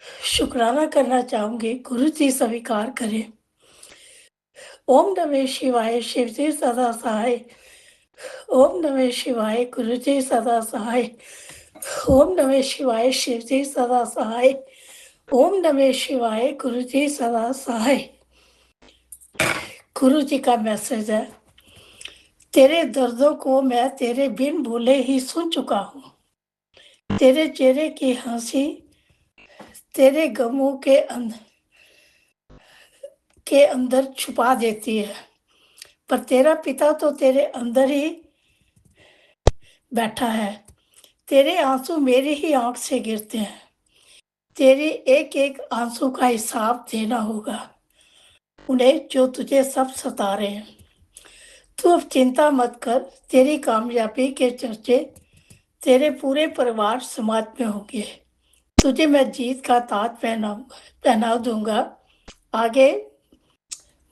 H: शुक्राना करना चाहूंगी, गुरु जी स्वीकार करें। ओम नमः शिवाय, शिव जी सदा सहाय। ओम नमः शिवाय, गुरु जी सदा सहाय। ओम नमः शिवाय, शिव जी सदा सहाय। ओम नमः शिवाय, गुरु जी सदा सहाय। गुरु जी का मैसेज है, तेरे दर्दों को मैं तेरे बिन बोले ही सुन चुका हूँ। तेरे चेहरे की हंसी तेरे गमों के अंदर छुपा देती है, पर तेरा पिता तो तेरे अंदर ही बैठा है। तेरे आंसू मेरी ही आंख से गिरते हैं। तेरी एक एक आंसू का हिसाब देना होगा उन्हें जो तुझे सब सता रहे हैं। तू अब चिंता मत कर, तेरी कामयाबी के चर्चे तेरे पूरे परिवार समाज में होंगे। तुझे मैं जीत का ताज पहना दूंगा। आगे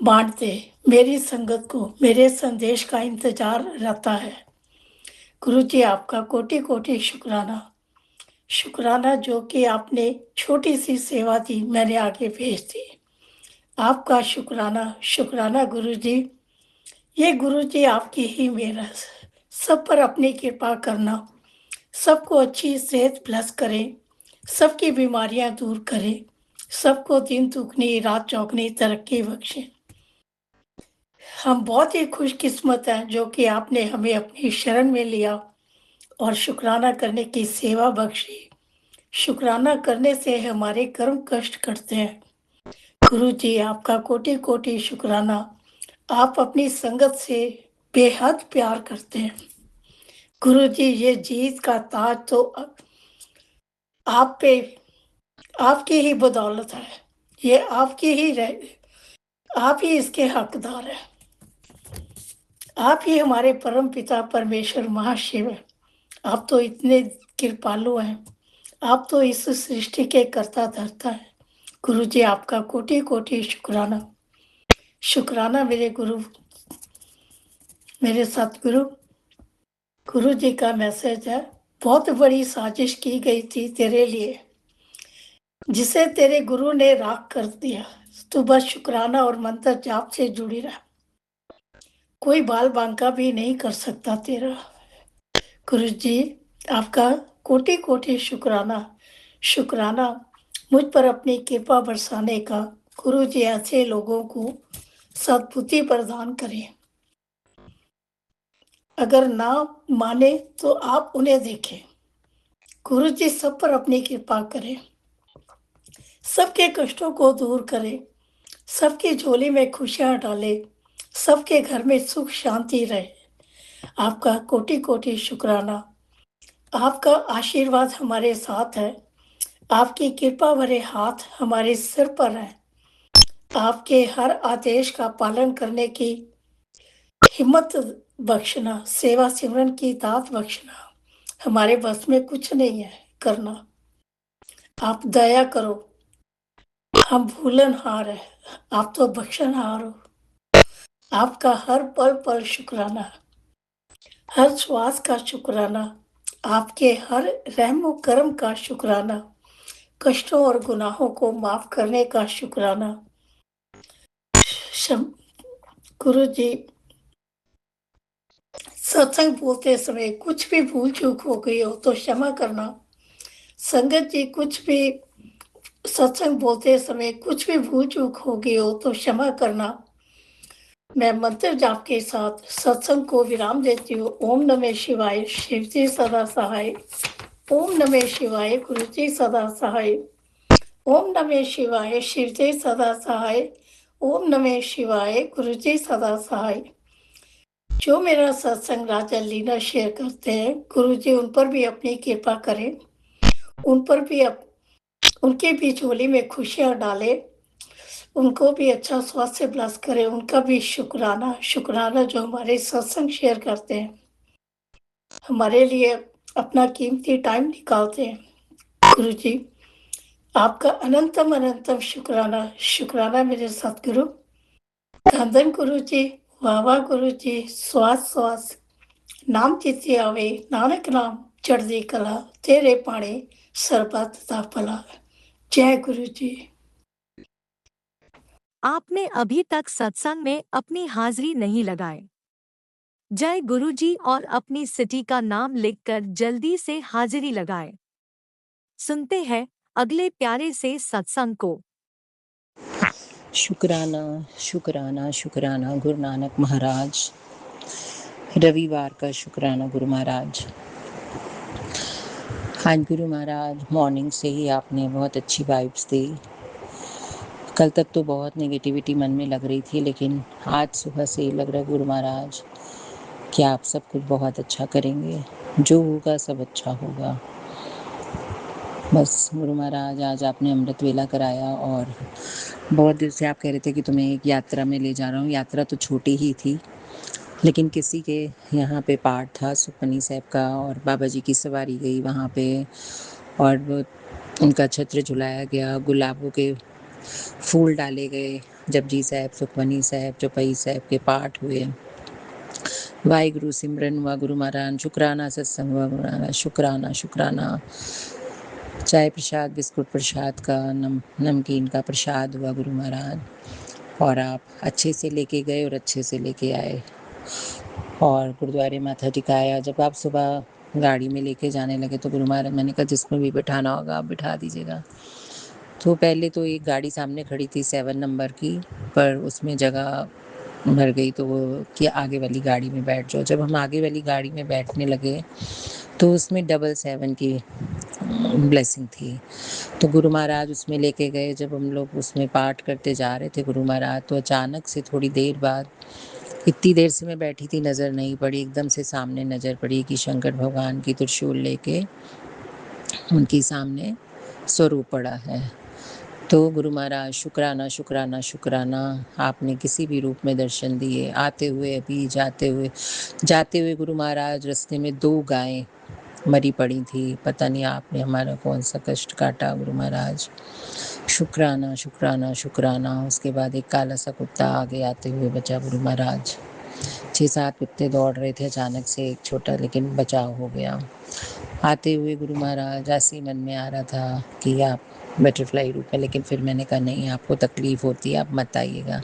H: बांट दे मेरी संगत को, मेरे संदेश का इंतजार रहता है। गुरु जी आपका कोटि कोटि शुक्राना। शुक्राना जो कि आपने छोटी सी सेवा दी, मैंने आगे भेज दी। आपका शुक्राना, शुक्राना गुरु जी। ये गुरु जी आपकी ही मेहर, सब पर अपनी कृपा करना, सबको अच्छी सेहत प्लस करें, सबकी बीमारियां दूर करें, सबको दिन दुगनी रात चौगनी तरक्की बख्शे। हम बहुत ही खुशकिस्मत हैं जो कि आपने हमें अपनी शरण में लिया और शुक्राना करने की सेवा बख्शी। शुक्राना करने से हमारे कर्म कष्ट कटते हैं। गुरु जी आपका कोटि कोटि शुक्राना। आप अपनी संगत से बेहद प्यार करते हैं। गुरु जी ये जीत का ताज तो आप पे, आपकी ही बदौलत है। ये आपकी ही आप ही इसके हकदार हैं। आप ही हमारे परम पिता परमेश्वर महाशिव हैं। आप तो इतने कृपालु हैं। आप तो इस सृष्टि के कर्ता धर्ता हैं। गुरु जी आपका कोटि कोटि शुक्राना। शुक्राना मेरे गुरु, मेरे सतगुरु। गुरु जी का मैसेज है, बहुत बड़ी साजिश की गई थी तेरे लिए, जिसे तेरे गुरु ने राख कर दिया। तू बस शुक्राना और मंत्र जाप से जुड़ी रह, कोई बाल बांका भी नहीं कर सकता तेरा। गुरु जी आपका कोटि कोटि शुक्राना। शुक्राना मुझ पर अपनी कृपा बरसाने का। गुरु जी ऐसे लोगों को सद्बुद्धि प्रदान करें। अगर ना माने तो आप उन्हें देखें। गुरु जी सब पर अपनी कृपा करें, सबके कष्टों को दूर करें, सबकी झोली में खुशियां डाले, सबके घर में सुख शांति रहे। आपका कोटि कोटि शुक्राना। आपका आशीर्वाद हमारे साथ है। आपकी कृपा भरे हाथ हमारे सिर पर है। आपके हर आदेश का पालन करने की हिम्मत बख्शना, सेवा सिमरन की दात बख्शना। हमारे बस में कुछ नहीं है करना। आप दया करो, हम भूलनहार है, आप तो बख्शनहार हो। आपका हर पल पल शुक्राना, हर श्वास का शुक्राना, आपके हर रहमो करम का शुक्राना, कष्टों और गुनाहों को माफ करने का शुक्राना। गुरु जी सत्संग बोलते समय कुछ भी भूल चूक हो गई हो तो क्षमा करना। संगत जी कुछ भी सत्संग बोलते समय कुछ भी भूल चूक हो गई हो तो क्षमा करना। मैं मंत्र जाप के साथ सत्संग को विराम देती हूँ। ओम नमः शिवाय, शिव जी सदा सहाय। ओम नमः शिवाय, गुरु जी सदा सहाय। ओम नमः शिवाय, शिव जी सदा सहाय। ओम नमः शिवाय, गुरु जी सदा सहाय। जो मेरा सत्संग राजा लीला शेयर करते हैं, गुरु जी उन पर भी अपनी कृपा करें, उन पर भी उनके भी झोली में खुशियां डाले, उनको भी अच्छा स्वास्थ्य प्लस करे। उनका भी शुक्राना, शुक्राना जो हमारे सत्संग शेयर करते हैं, हमारे लिए अपना कीमती टाइम निकालते हैं। गुरु जी आपका अनंतम अनंतम शुक्राना। शुक्राना मेरे सतगुरु। धन गुरु जी, वाह वाह गुरु जी। श्वास श्वास नाम चित्ती आवे, नानक नाम चढ़दी कला, तेरे पाणे सरबत दा भला। जय गुरु जी।
E: आपने अभी तक सत्संग में अपनी हाजिरी नहीं लगाई। जय गुरु जी और अपनी सिटी का नाम लिखकर जल्दी से हाजिरी लगाएं। सुनते हैं अगले प्यारे से सत्संग को।
I: शुक्राना शुक्राना शुक्राना गुरु नानक महाराज। रविवार का शुक्राना गुरु महाराज। आज गुरु महाराज मॉर्निंग से ही आपने बहुत अच्छी वाइब्स दी। कल तक तो बहुत नेगेटिविटी मन में लग रही थी, लेकिन आज सुबह से ही लग रहा है गुरु महाराज कि आप सब कुछ बहुत अच्छा करेंगे, जो होगा सब अच्छा होगा। बस गुरु महाराज आज आपने अमृत वेला कराया और बहुत देर से आप कह रहे थे कि तुम्हें एक यात्रा में ले जा रहा हूँ। यात्रा तो छोटी ही थी, लेकिन किसी के यहाँ पे पाठ था सुखमनी साहब का और बाबा जी की सवारी गई वहाँ पे और वो उनका छत्र झुलाया गया, गुलाबों के फूल डाले गए, जपजी साहब, सुखमनी साहब, चौपाई साहब के पाठ हुए, वाहिगुरु सिमरन हुआ गुरु महाराज, शुक्राना सत्संग हुआ गुरु महाराज, शुक्राना शुक्राना। चाय प्रसाद, बिस्कुट प्रसाद का, नमकीन का प्रसाद हुआ गुरु महाराज और आप अच्छे से लेके गए और अच्छे से लेके आए और गुरुद्वारे माथा टिकाया। जब आप सुबह गाड़ी में लेके जाने लगे तो गुरु महाराज, मैंने कहा जिसमें भी बिठाना होगा आप बिठा दीजिएगा। तो पहले तो एक गाड़ी सामने खड़ी थी 7 नंबर की, पर उसमें जगह भर गई तो वो कि आगे वाली गाड़ी में बैठ जाओ। जब हम आगे वाली गाड़ी में बैठने लगे तो उसमें 777 की ब्लेसिंग थी, तो गुरु महाराज उसमें लेके गए। जब हम लोग उसमें पाठ करते जा रहे थे गुरु महाराज, तो अचानक से थोड़ी देर बाद, इतनी देर से मैं बैठी थी नज़र नहीं पड़ी, एकदम से सामने नज़र पड़ी कि शंकर भगवान की त्रिशूल लेके उनके सामने स्वरूप पड़ा है। तो गुरु महाराज शुक्राना शुक्राना शुक्राना, आपने किसी भी रूप में दर्शन दिए। आते हुए अभी जाते हुए गुरु महाराज रास्ते में 2 गायें मरी पड़ी थी, पता नहीं आपने हमारा कौन सा कष्ट काटा गुरु महाराज। शुक्राना शुक्राना शुक्राना। उसके बाद एक काला सा कुत्ता आगे आते हुए बचा गुरु महाराज। 6-7 कुत्ते दौड़ रहे थे, अचानक से एक छोटा लेकिन बचाव हो गया। आते हुए गुरु महाराज ऐसे ही मन में आ रहा था कि आप बटरफ्लाई रूप है, लेकिन फिर मैंने कहा नहीं, आपको तकलीफ़ होती है, आप मत आइएगा।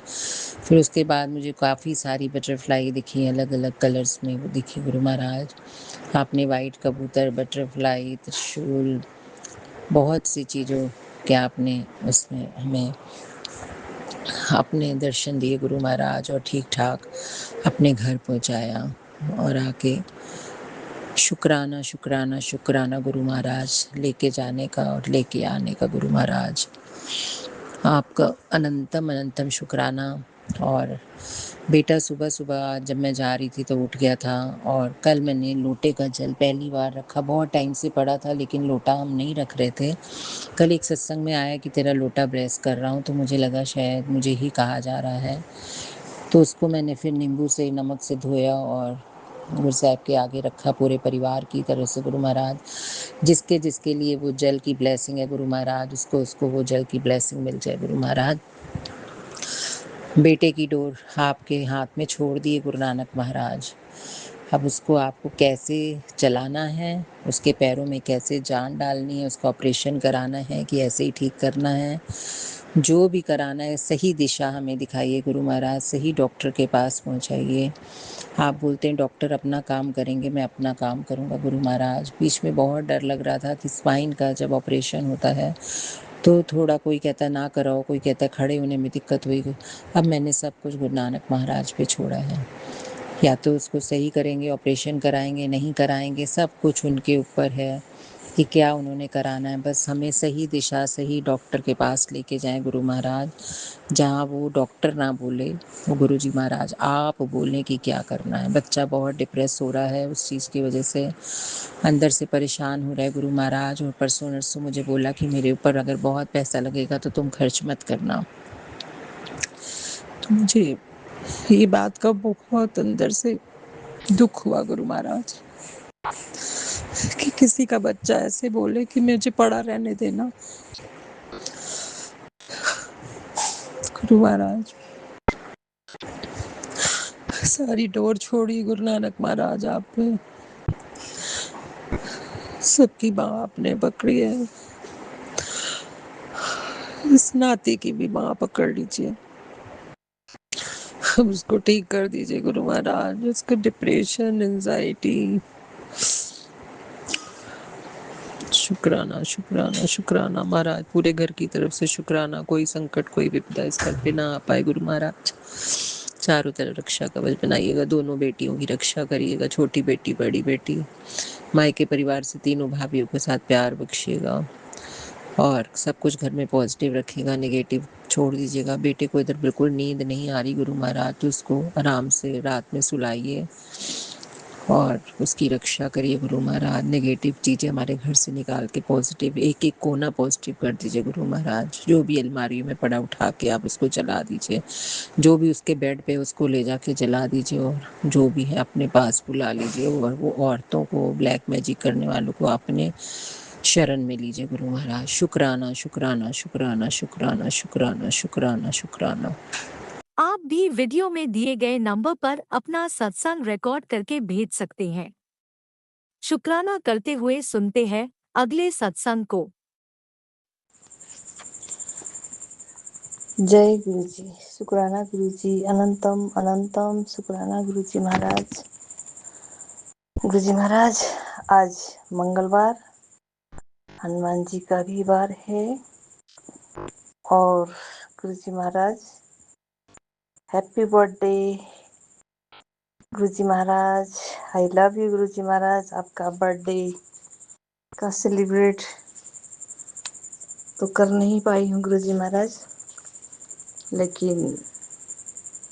I: फिर उसके बाद मुझे काफ़ी सारी बटरफ्लाई दिखी, अलग अलग कलर्स में वो दिखी गुरु महाराज। आपने वाइट कबूतर, बटरफ्लाई, त्रिशूल, बहुत सी चीज़ों के आपने उसमें हमें अपने दर्शन दिए गुरु महाराज और ठीक ठाक अपने घर पहुंचाया। और आके शुक्राना शुक्राना शुक्राना गुरु महाराज, लेके जाने का और लेके आने का गुरु महाराज, आपका अनंतम अनंतम शुक्राना। और बेटा सुबह सुबह जब मैं जा रही थी तो उठ गया था और कल मैंने लोटे का जल पहली बार रखा। बहुत टाइम से पड़ा था लेकिन लोटा हम नहीं रख रहे थे। कल एक सत्संग में आया कि तेरा लोटा ब्रेस कर रहा हूँ, तो मुझे लगा शायद मुझे ही कहा जा रहा है, तो उसको मैंने फिर नींबू से नमक से धोया और गुरु साहब के आगे रखा पूरे परिवार की तरफ से। गुरु महाराज जिसके जिसके लिए वो जल की ब्लेसिंग है गुरु महाराज, उसको वो जल की ब्लेसिंग मिल जाए गुरु महाराज। बेटे की डोर आपके हाथ में छोड़ दिए गुरु नानक महाराज। अब उसको आपको कैसे चलाना है, उसके पैरों में कैसे जान डालनी है, उसका ऑपरेशन कराना है कि ऐसे ही ठीक करना है, जो भी कराना है सही दिशा हमें दिखाइए गुरु महाराज, सही डॉक्टर के पास पहुंचाइए। आप बोलते हैं डॉक्टर अपना काम करेंगे, मैं अपना काम करूंगा गुरु महाराज। बीच में बहुत डर लग रहा था कि स्पाइन का जब ऑपरेशन होता है तो थोड़ा कोई कहता ना कराओ, कोई कहता खड़े होने में दिक्कत हुई। अब मैंने सब कुछ गुरु नानक महाराज पे छोड़ा है, या तो उसको सही करेंगे, ऑपरेशन कराएंगे, नहीं कराएंगे, सब कुछ उनके ऊपर है कि क्या उन्होंने कराना है। बस हमें सही दिशा, सही डॉक्टर के पास लेके जाएं गुरु महाराज, जहाँ वो डॉक्टर ना बोले, वो गुरु जी महाराज आप बोलें कि क्या करना है। बच्चा बहुत डिप्रेस हो रहा है, उस चीज़ की वजह से अंदर से परेशान हो रहा है गुरु महाराज। और परसों नरसों मुझे बोला कि मेरे ऊपर अगर बहुत पैसा लगेगा तो तुम खर्च मत करना। तो मुझे ये बात का बहुत अंदर से दुख हुआ गुरु महाराज कि किसी का बच्चा ऐसे बोले कि मुझे पड़ा रहने देना। गुरु महाराज सारी डोर छोड़ी गुरु नानक महाराज, आप पे सबकी बाँ आपने पकड़ी है। इस नाते की भी बाँह पकड़ लीजिए, अब उसको ठीक कर दीजिए गुरु महाराज, उसका डिप्रेशन, एंजाइटी। शुक्राना शुक्राना शुक्राना महाराज, पूरे घर की तरफ से शुक्राना, कोई संकट कोई विपदा इस घर पे ना आ पाए गुरु महाराज। चारों तरफ रक्षा कवच बनाइएगा, दोनों बेटियों की रक्षा करिएगा, छोटी बेटी बड़ी बेटी, मायके परिवार से तीनों भाभीियों के साथ प्यार बख्शिएगा और सब कुछ घर में पॉजिटिव रखिएगा, नेगेटिव छोड़ दीजिएगा। बेटे को इधर बिल्कुल नींद नहीं आ रही गुरु महाराज, तो उसको आराम से रात में सुलाइए और उसकी रक्षा करिए गुरु महाराज। नेगेटिव चीज़ें हमारे घर से निकाल के पॉजिटिव, एक एक कोना पॉजिटिव कर दीजिए गुरु महाराज। जो भी अलमारी में पड़ा उठा के आप उसको जला दीजिए, जो भी उसके बेड पे उसको ले जाके जला दीजिए और जो भी है अपने पास बुला लीजिए और वो औरतों को, ब्लैक मैजिक करने वालों को अपने शरण में लीजिए गुरु महाराज। शुक्राना शुक्राना शुक्राना शुक्राना शुक्राना शुक्राना शुक्राना।
E: आप भी वीडियो में दिए गए नंबर पर अपना सत्संग रिकॉर्ड करके भेज सकते हैं। शुक्राना करते हुए सुनते हैं अगले सत्संग को।
J: जय गुरु जी, शुक्राना गुरु जी, अनंतम अनंतम शुक्राना गुरु जी महाराज। गुरु जी महाराज, आज मंगलवार, हनुमान जी का भी वार है और गुरु जी महाराज happy birthday Guru ji Maharaj. I love you गुरु जी महाराज। आपका बर्थडे का सेलिब्रेट तो कर नहीं पाई हूँ गुरु जी महाराज, लेकिन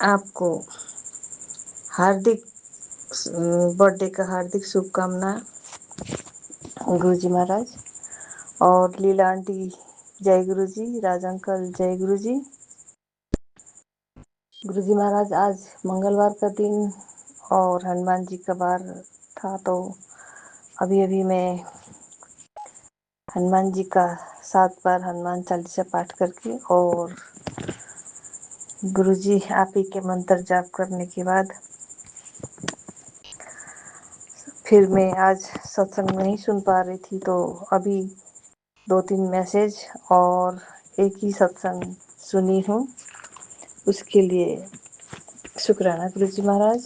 J: आपको हार्दिक बर्थडे का हार्दिक शुभकामना गुरु जी महाराज। और लीला आंटी जय गुरु जी, राज अंकल जय गुरु जी। गुरु जी महाराज, आज मंगलवार का दिन और हनुमान जी का वार था, तो अभी अभी मैं हनुमान जी का 7 बार हनुमान चालीसा पाठ करके और गुरु जी आप ही के मंत्र जाप करने के बाद फिर मैं आज सत्संग नहीं सुन पा रही थी, तो अभी 2-3 मैसेज और एक ही सत्संग सुनी हूँ। उसके लिए शुक्राना गुरु जी महाराज।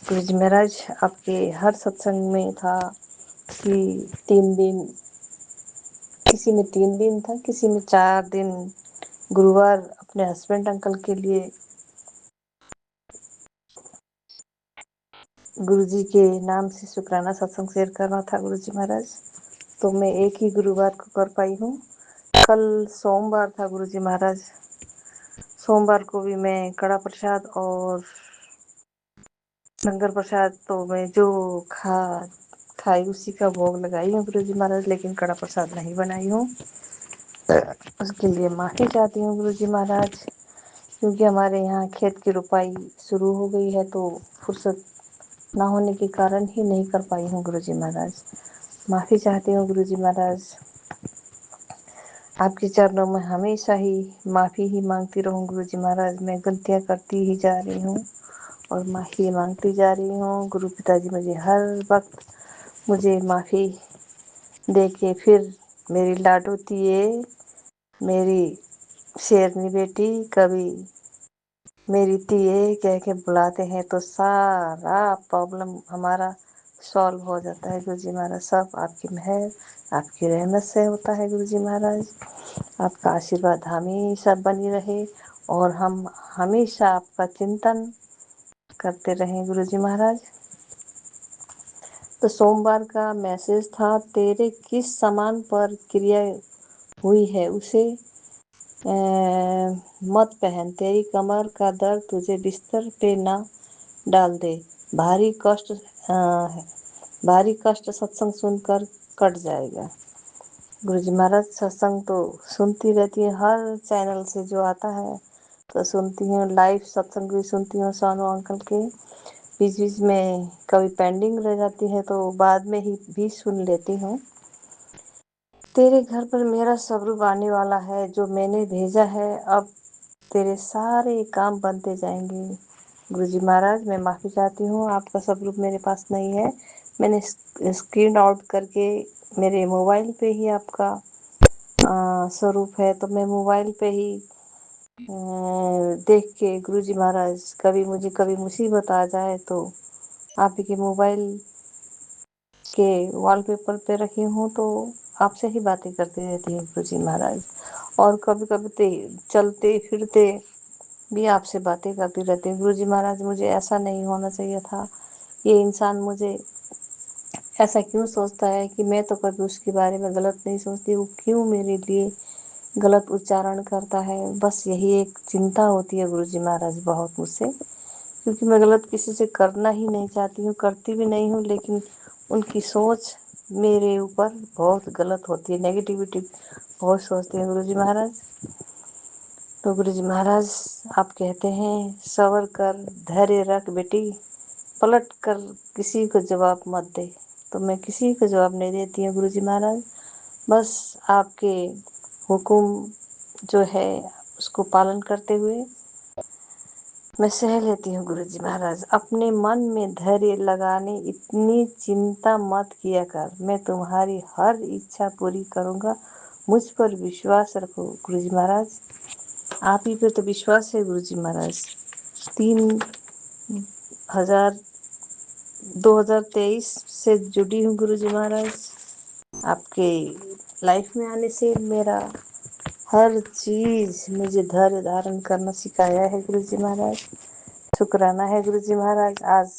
J: गुरु जी महाराज, आपके हर सत्संग में था कि 3 दिन, किसी में 3 दिन था, किसी में 4 दिन गुरुवार अपने हस्बैंड अंकल के लिए गुरु जी के नाम से शुक्राना सत्संग शेयर करना था गुरु जी महाराज, तो मैं एक ही गुरुवार को कर पाई हूँ। कल सोमवार था गुरु जी महाराज, सोमवार को भी मैं कड़ा प्रसाद और लंगर प्रसाद तो मैं जो खाई उसी का भोग लगाई हूँ गुरु जी महाराज, लेकिन कड़ा प्रसाद नहीं बनाई हूँ। उसके लिए माफ़ी चाहती हूँ गुरु जी महाराज, क्योंकि हमारे यहाँ खेत की रुपाई शुरू हो गई है, तो फुर्सत ना होने के कारण ही नहीं कर पाई हूँ गुरु जी महाराज। माफ़ी चाहती हूँ गुरु जी महाराज। आपके चरणों में हमेशा ही माफ़ी ही मांगती रहूँ गुरु जी महाराज। मैं गलतियाँ करती ही जा रही हूँ और माफ़ी मांगती जा रही हूँ। गुरु पिताजी मुझे हर वक्त मुझे माफ़ी दे के फिर मेरी लाडो तिये, मेरी शेरनी बेटी, कभी मेरी तिये कह के बुलाते हैं, तो सारा प्रॉब्लम हमारा सॉल्व हो जाता है गुरु जी महाराज। सब आपकी मेहर, आपकी रहमत से होता है गुरु जी महाराज। आपका आशीर्वाद हमेशा बनी रहे और हम हमेशा आपका चिंतन करते रहें गुरु जी महाराज। तो सोमवार का मैसेज था, तेरे किस सामान पर क्रिया हुई है उसे मत पहन, तेरी कमर का दर्द तुझे बिस्तर पे ना डाल दे, भारी कष्ट सत्संग सुनकर कट जाएगा। गुरु जी महाराज, सत्संग तो सुनती रहती है, हर चैनल से जो आता है तो सुनती हूँ, लाइव सत्संग भी सुनती हूँ सोनू अंकल के। बीच बीच में कभी पेंडिंग रह जाती है तो बाद में ही भी सुन लेती हूँ। तेरे घर पर मेरा स्वरूप आने वाला है, जो मैंने भेजा है, अब तेरे सारे काम बनते जाएंगे। गुरु जी महाराज, मैं माफ़ी चाहती हूँ, आपका स्वरूप मेरे पास नहीं है। मैंने स्क्रीन आउट करके मेरे मोबाइल पे ही आपका स्वरूप है, तो मैं मोबाइल पे ही देख के गुरुजी महाराज, कभी मुसीबत आ जाए तो आप ही के मोबाइल के वॉलपेपर पे रखी हूँ, तो आपसे ही बातें करती रहती हूँ गुरुजी महाराज। और कभी कभी चलते फिरते भी आपसे बातें करती रहती हूँ। गुरुजी महाराज, मुझे ऐसा नहीं होना चाहिए था, ये इंसान मुझे ऐसा क्यों सोचता है कि मैं तो कभी उसके बारे में गलत नहीं सोचती, वो क्यों मेरे लिए गलत उच्चारण करता है। बस यही एक चिंता होती है गुरुजी महाराज बहुत मुझसे, क्योंकि मैं गलत किसी से करना ही नहीं चाहती हूँ, करती भी नहीं हूँ, लेकिन उनकी सोच मेरे ऊपर बहुत गलत होती है, नेगेटिविटी बहुत सोचते हैं गुरुजी महाराज। तो गुरुजी महाराज आप कहते हैं, सबर कर, धैर्य रख बेटी, पलट कर किसी को जवाब मत दे। तो मैं किसी को जवाब नहीं देती हूँ गुरुजी महाराज, बस आपके हुक्म जो है उसको पालन करते हुए मैं सह लेती हूँ गुरुजी महाराज। अपने मन में धैर्य लगाने इतनी चिंता मत किया कर, मैं तुम्हारी हर इच्छा पूरी करूँगा, मुझ पर विश्वास रखो गुरुजी महाराज। आप ही पे तो विश्वास है गुरुजी महाराज। 2023 से जुड़ी हूँ गुरुजी महाराज। आपके लाइफ में आने से मेरा हर चीज मुझे धैर्य धारण करना सिखाया है गुरुजी महाराज। शुक्राना है गुरुजी महाराज। आज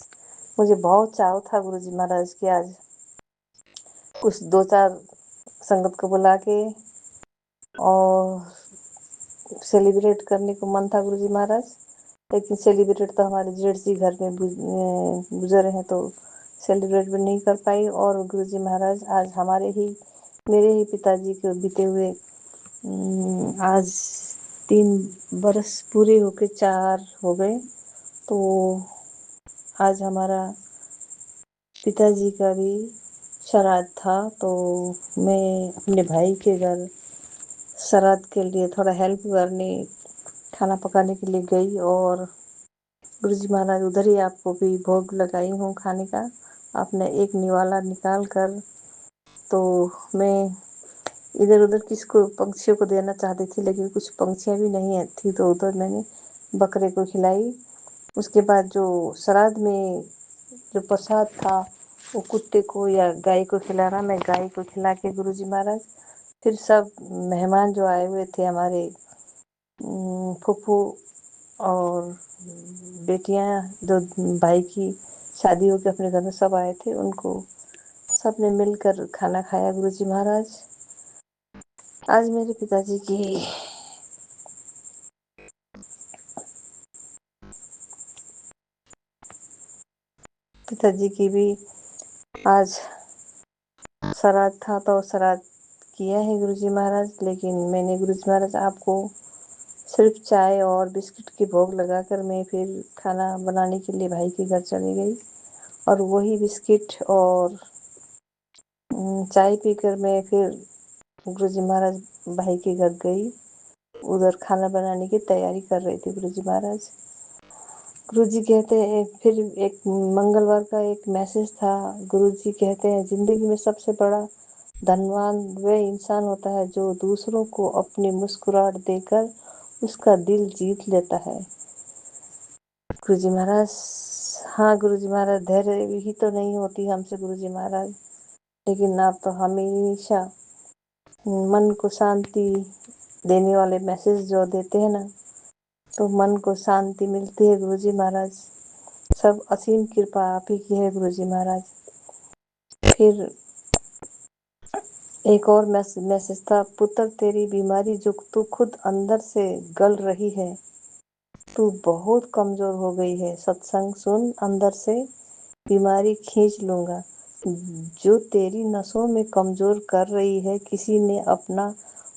J: मुझे बहुत चाव था गुरुजी महाराज कि आज कुछ 2-4 संगत को बुला के और सेलिब्रेट करने को मन था गुरुजी महाराज, लेकिन सेलिब्रेट तो हमारे जेठ जी घर में गुजर हैं, तो सेलिब्रेट भी नहीं कर पाई। और गुरुजी महाराज आज मेरे ही पिताजी के बीते हुए आज 3 बरस पूरे होके 4 हो गए, तो आज हमारा पिताजी का भी श्राद्ध था। तो मैं अपने भाई के घर श्राद्ध के लिए थोड़ा हेल्प करने, खाना पकाने के लिए गई, और गुरुजी महाराज उधर ही आपको भी भोग लगाई हूँ खाने का। आपने एक निवाला निकाल कर, तो मैं इधर उधर किसको पंछियों को देना चाहती थी, लेकिन कुछ पंछियाँ भी नहीं थी, तो उधर मैंने बकरे को खिलाई। उसके बाद जो श्राद्ध में जो प्रसाद था वो कुत्ते को या गाय को खिलाना, मैं गाय को खिला के गुरुजी महाराज, फिर सब मेहमान जो आए हुए थे हमारे फूफू और बेटियां, जो भाई की शादी होकर अपने घर में सब आए थे, उनको सब ने मिलकर खाना खाया गुरुजी महाराज। आज मेरे पिताजी की भी आज श्राद्ध था, तो श्राद्ध किया है गुरुजी महाराज। लेकिन मैंने गुरुजी महाराज आपको सिर्फ चाय और बिस्किट की भोग लगाकर मैं फिर खाना बनाने के लिए भाई के घर चली गई, और वही बिस्किट और चाय पीकर मैं फिर गुरुजी महाराज भाई के घर गई। उधर खाना बनाने की तैयारी कर रही थी गुरुजी महाराज। गुरुजी कहते हैं, फिर एक मंगलवार का एक मैसेज था। गुरुजी कहते हैं, जिंदगी में सबसे बड़ा धनवान वह इंसान होता है जो दूसरों को अपनी मुस्कुराहट देकर उसका दिल जीत लेता है। गुरुजी महाराज, हाँ गुरुजी महाराज, धैर्य ही तो नहीं होती हमसे गुरुजी महाराज, लेकिन आप तो हमेशा मन को शांति देने वाले मैसेज जो देते हैं ना, तो मन को शांति मिलती है गुरुजी महाराज। सब असीम कृपा आप ही की है गुरुजी महाराज। फिर एक और मैसेज था, पुत्र तेरी बीमारी जो तू खुद अंदर से गल रही है, तू बहुत कमजोर हो गई है, सत्संग सुन, अंदर से बीमारी खींच लूंगा। जो तेरी नसों में कमजोर कर रही है, किसी ने अपना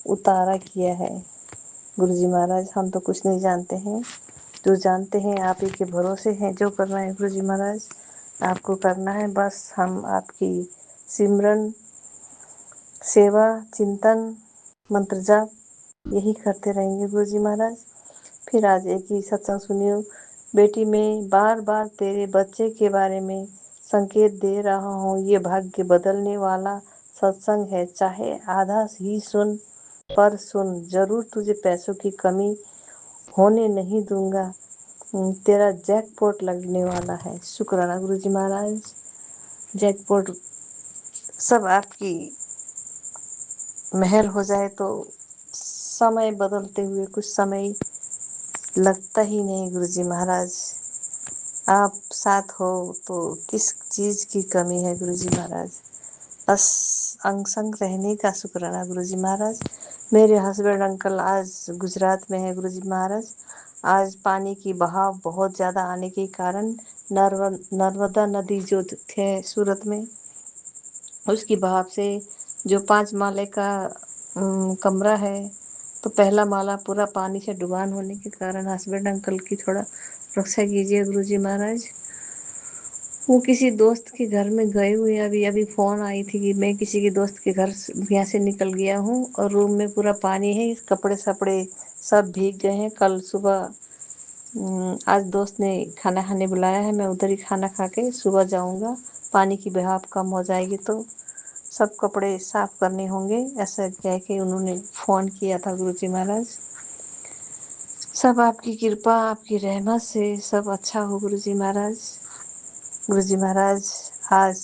J: उतारा किया है गुरुजी महाराज। हम तो कुछ नहीं जानते हैं, जो जानते हैं आप ही के भरोसे हैं। जो करना है गुरुजी महाराज आपको करना है, बस हम आपकी सिमरन, सेवा, चिंतन, मंत्र जाप यही करते रहेंगे गुरुजी महाराज। फिर आज एक ही सत्संग सुनियो बेटी, मैं बार बार तेरे बच्चे के बारे में संकेत दे रहा हूँ, ये भाग्य बदलने वाला सत्संग है, चाहे आधा ही सुन, पर सुन, जरूर तुझे पैसों की कमी होने नहीं दूंगा। तेरा जैकपॉट लगने वाला है। शुक्राना गुरुजी महाराज। जैकपॉट सब आपकी मेहर हो जाए तो समय बदलते हुए कुछ समय लगता ही नहीं गुरुजी महाराज। आप साथ हो तो किस चीज की कमी है गुरुजी महाराज। बस अंग संग रहने का शुक्राना गुरुजी महाराज। मेरे हस्बैंड अंकल आज गुजरात में है गुरुजी महाराज। आज पानी की बहाव बहुत ज़्यादा आने के कारण नर्मदा नदी जो है सूरत में, उसकी बहाव से जो 5 माले का कमरा है, तो पहला माला पूरा पानी से डुबान होने के कारण हस्बैंड अंकल की थोड़ा रक्षा कीजिए गुरुजी महाराज। वो किसी दोस्त के घर में गए हुए, अभी अभी फ़ोन आई थी कि मैं किसी के दोस्त के घर यहाँ से निकल गया हूँ और रूम में पूरा पानी है, कपड़े सपड़े सब भीग गए हैं। कल सुबह आज दोस्त ने खाना खाने बुलाया है, मैं उधर ही खाना खा के सुबह जाऊँगा। पानी की बहाव कम हो जाएगी तो सब कपड़े साफ करने होंगे, ऐसा कह के उन्होंने फ़ोन किया था गुरुजी महाराज। सब आपकी कृपा, आपकी रहमत से सब अच्छा हो गुरुजी महाराज। गुरुजी महाराज, आज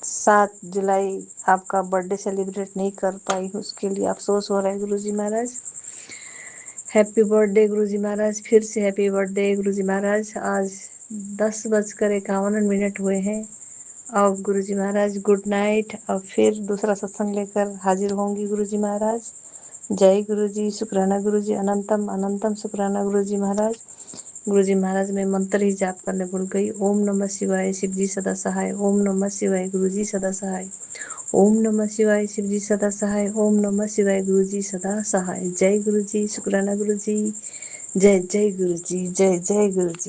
J: 7 जुलाई आपका बर्थडे सेलिब्रेट नहीं कर पाई, उसके लिए अफसोस हो रहा है गुरुजी महाराज। हैप्पी बर्थडे गुरुजी महाराज। फिर से हैप्पी बर्थडे गुरुजी महाराज। आज 10:51 हुए हैं। अब गुरुजी महाराज गुड नाइट। अब फिर दूसरा सत्संग लेकर हाजिर होंगी गुरुजी महाराज। जय गुरुजी। शुक्राना गुरुजी। अनंतम अनंतम शुक्राना गुरुजी महाराज। गुरुजी महाराज, मैं मंत्र ही जाप करने भूल गई। ओम नमः शिवाय, शिव जी सदा सहाय। ओम नमः शिवाय, गुरुजी सदा सहाय। ओम नमः शिवाय, शिव जी सदा सहाय। ओम नमः शिवाय, गुरुजी सदा सहाय। जय गुरुजी। शुक्राना गुरुजी। जय जय गुरुजी। जय जय गुरुजी।